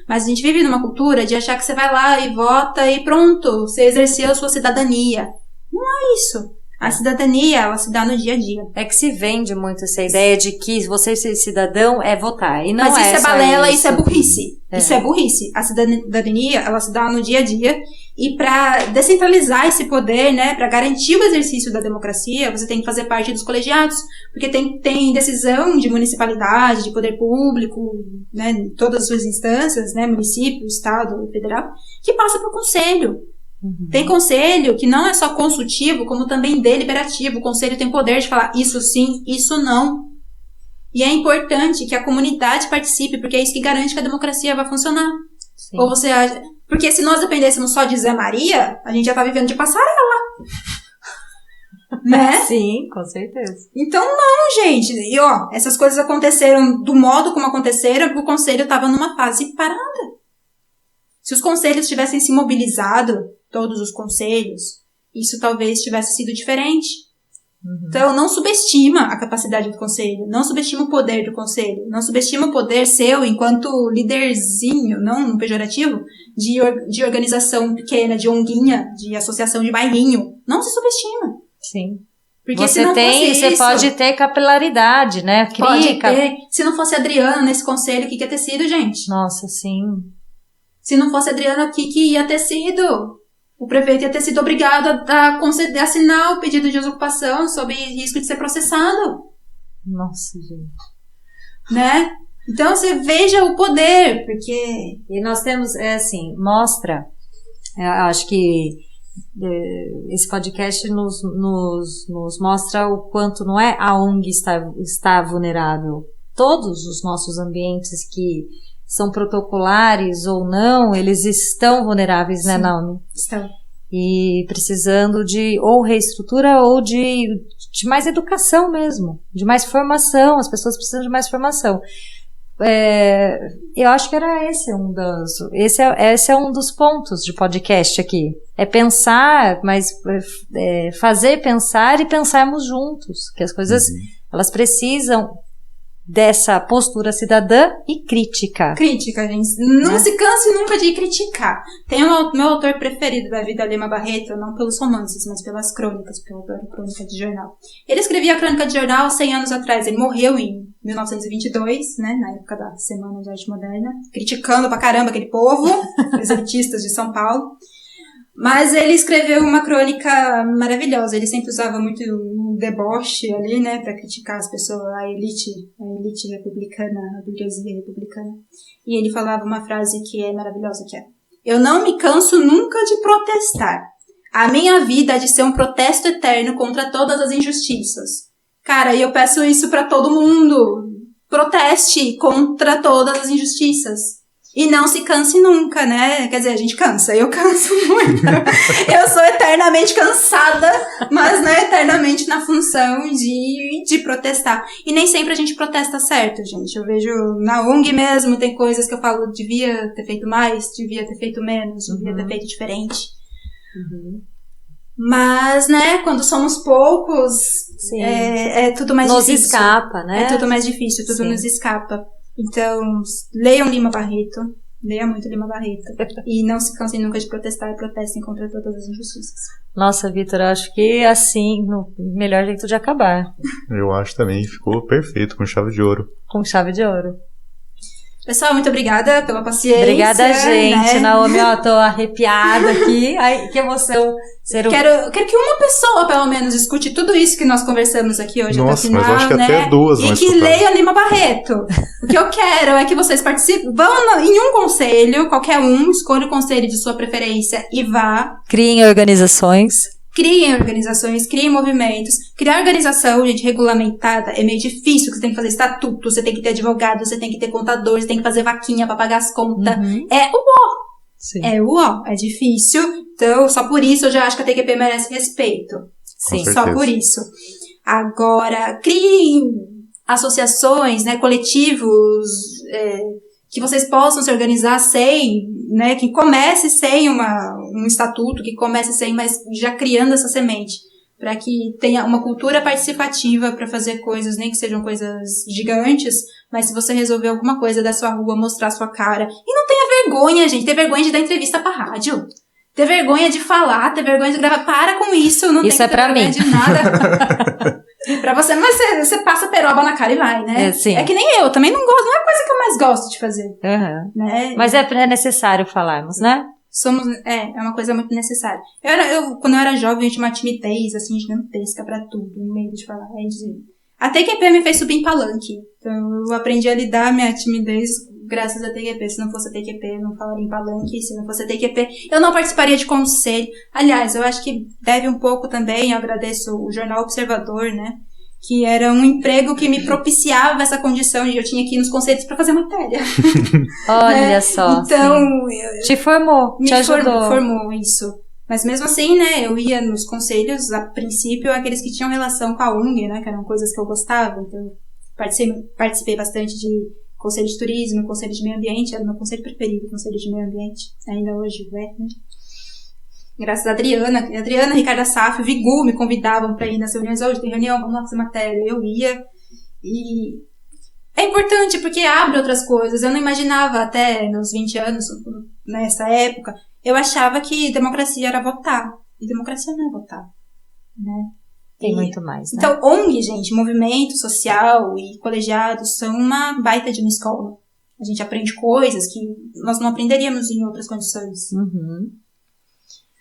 Mas a gente vive numa cultura de achar que você vai lá e vota e pronto, você exerceu a sua cidadania. Não é isso. A cidadania, ela se dá no dia a dia. É que se vende muito essa ideia de que você ser cidadão é votar. E não Mas isso é balela, isso é isso. burrice. Isso é burrice. A cidadania, ela se dá no dia a dia. E para descentralizar esse poder, né, para garantir o exercício da democracia, você tem que fazer parte dos colegiados. Porque tem decisão de municipalidade, de poder público, né, em todas as suas instâncias, né, município, estado, federal, que passa por conselho. Uhum. Tem conselho que não é só consultivo, como também deliberativo. O conselho tem poder de falar isso sim, isso não. E é importante que a comunidade participe, porque é isso que garante que a democracia vai funcionar. Sim. Ou você acha... Porque se nós dependêssemos só de Zé Maria, a gente já tá vivendo de passarela. Né? Sim, com certeza. Então não, gente. E essas coisas aconteceram do modo como aconteceram, porque o conselho tava numa fase parada. Se os conselhos tivessem se mobilizado, todos os conselhos, isso talvez tivesse sido diferente. Uhum. Então, não subestima a capacidade do conselho, não subestima o poder do conselho, não subestima o poder seu enquanto líderzinho, não no pejorativo, de organização pequena, de onguinha, de associação de bairrinho. Não se subestima. Sim. Porque você pode ter capilaridade, né? Pode ter. Se não fosse a Adriana nesse conselho, o que ia ter sido, gente? Nossa, sim. Se não fosse a Adriana, o que ia ter sido? O prefeito ia ter sido obrigado a assinar o pedido de desocupação sob risco de ser processado. Nossa, gente. Né? Então, você veja o poder, porque... E nós temos, mostra, acho que esse podcast nos mostra o quanto não é a ONG está vulnerável. Todos os nossos ambientes que são protocolares ou não, eles estão vulneráveis, né, Naomi? Estão. E precisando de ou reestrutura ou de mais educação mesmo, de mais formação. As pessoas precisam de mais formação. Eu acho que era esse é um dos pontos de podcast aqui. É pensar, mas fazer pensar e pensarmos juntos, que as coisas elas precisam dessa postura cidadã e crítica. Crítica, gente. Não se canse nunca de criticar. Tem o meu autor preferido da vida, Lima Barreto, não pelos romances, mas pelas crônicas, porque eu adoro crônica de jornal. Ele escrevia a crônica de jornal 100 anos atrás. Ele morreu em 1922, né, na época da Semana de Arte Moderna, criticando pra caramba aquele povo, os elitistas de São Paulo. Mas ele escreveu uma crônica maravilhosa. Ele sempre usava muito um deboche ali, né, pra criticar as pessoas, a elite republicana, a burguesia republicana. E ele falava uma frase que é maravilhosa, que é: eu não me canso nunca de protestar. A minha vida é de ser um protesto eterno contra todas as injustiças. Cara, e eu peço isso pra todo mundo. Proteste contra todas as injustiças. E não se canse nunca, né? Quer dizer, a gente cansa, eu canso muito. Eu sou eternamente cansada, mas não eternamente na função de protestar. E nem sempre a gente protesta certo, gente. Eu vejo na ONG mesmo, tem coisas que eu falo, devia ter feito mais, devia ter feito menos, devia ter feito diferente. Mas, né, quando somos poucos, é tudo mais difícil. Nos escapa, né? É tudo mais difícil, tudo nos escapa. Então, leiam Lima Barreto, leia muito Lima Barreto, e não se cansem nunca de protestar, e protestem contra todas as injustiças. Nossa, Vitor, eu acho que assim, no melhor jeito de acabar. Eu acho também, ficou perfeito, com chave de ouro. Com chave de ouro. Pessoal, muito obrigada pela paciência. Obrigada, gente. Né? Naomi, ó, tô arrepiada aqui. Ai, que emoção. Quero que uma pessoa, pelo menos, escute tudo isso que nós conversamos aqui hoje. Nossa, até o final, mas eu acho que né? até duas vão E que escutar. leiam Lima Barreto. O que eu quero é que vocês participem, vão em um conselho, qualquer um, escolha o conselho de sua preferência e vá. Criem organizações. Criem organizações, criem movimentos. Criar organização, gente, regulamentada é meio difícil, você tem que fazer estatuto, você tem que ter advogado, você tem que ter contador, você tem que fazer vaquinha pra pagar as contas. Sim. É difícil. Então, só por isso eu já acho que a TQP merece respeito. Sim. Só por isso. Agora, criem associações, né, coletivos, que vocês possam se organizar sem, né, que comece sem um estatuto, que comece sem, mas já criando essa semente, para que tenha uma cultura participativa para fazer coisas, nem que sejam coisas gigantes, mas se você resolver alguma coisa da sua rua, mostrar sua cara, e não tenha vergonha, gente, ter vergonha de dar entrevista pra rádio, ter vergonha de falar, ter vergonha de gravar, para com isso, não isso tem que ter vergonha mim. de nada. Pra você, mas você passa peroba na cara e vai, né? Sim. É que nem eu, também não gosto, não é a coisa que eu mais gosto de fazer, né? Mas é necessário falarmos, né? É uma coisa muito necessária. Quando eu era jovem, eu tinha uma timidez, assim, gigantesca pra tudo, no meio de falar. A TQP me fez subir em palanque. Então, eu aprendi a lidar minha timidez graças à TQP. Se não fosse a TQP, eu não falaria em palanque. Se não fosse a TQP, eu não participaria de conselho. Aliás, eu acho que deve um pouco também, eu agradeço o Jornal Observador, né? Que era um emprego que me propiciava essa condição de eu tinha que ir nos conselhos pra fazer matéria. Olha só. Então, te formou, te ajudou. Formou isso. Mas mesmo assim, né, eu ia nos conselhos, a princípio, aqueles que tinham relação com a ONG, né, que eram coisas que eu gostava. Então, participei bastante de conselho de turismo, conselho de meio ambiente, era o meu conselho preferido, conselho de meio ambiente. Ainda hoje, né? Graças a Adriana, Ricardo Assaf, Vigu me convidavam para ir nas reuniões. Hoje tem reunião, vamos lá fazer matéria. Eu ia. E é importante porque abre outras coisas. Eu não imaginava até nos 20 anos, nessa época, eu achava que democracia era votar. E democracia não é votar, né? Tem muito mais, né? Então, ONG, gente, movimento social e colegiados são uma baita de uma escola. A gente aprende coisas que nós não aprenderíamos em outras condições.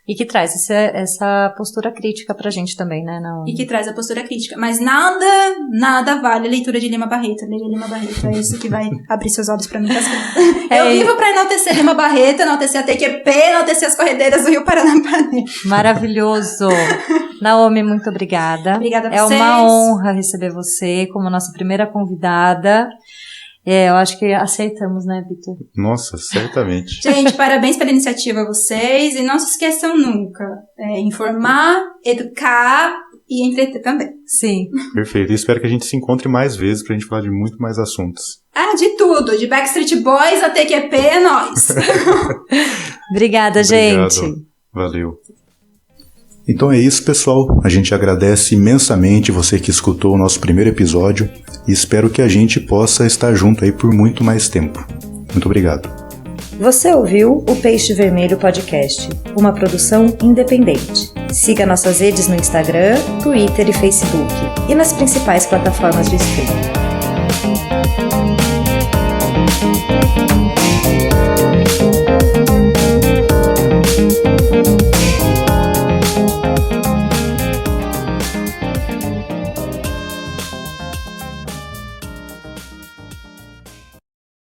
E que traz essa postura crítica pra gente também, né? E que traz a postura crítica. Mas nada vale a leitura de Lima Barreto. Leia Lima Barreto, é isso que vai abrir seus olhos pra mim. Eu vivo pra enaltecer Lima Barreto, enaltecer a TQP, enaltecer as corredeiras do Rio Paranapanema. Maravilhoso. Naomi, muito obrigada. Obrigada a vocês. É uma honra receber você como nossa primeira convidada. Eu acho que aceitamos, né, Vitor? Nossa, certamente. Gente, parabéns pela iniciativa a vocês. E não se esqueçam nunca. Informar, educar e entreter também. Sim. Perfeito. E espero que a gente se encontre mais vezes pra gente falar de muito mais assuntos. De tudo. De Backstreet Boys a TQP, é nóis. Obrigada, gente. Valeu. Então é isso, pessoal. A gente agradece imensamente você que escutou o nosso primeiro episódio e espero que a gente possa estar junto aí por muito mais tempo. Muito obrigado. Você ouviu o Peixe Vermelho Podcast, uma produção independente. Siga nossas redes no Instagram, Twitter e Facebook e nas principais plataformas de streaming.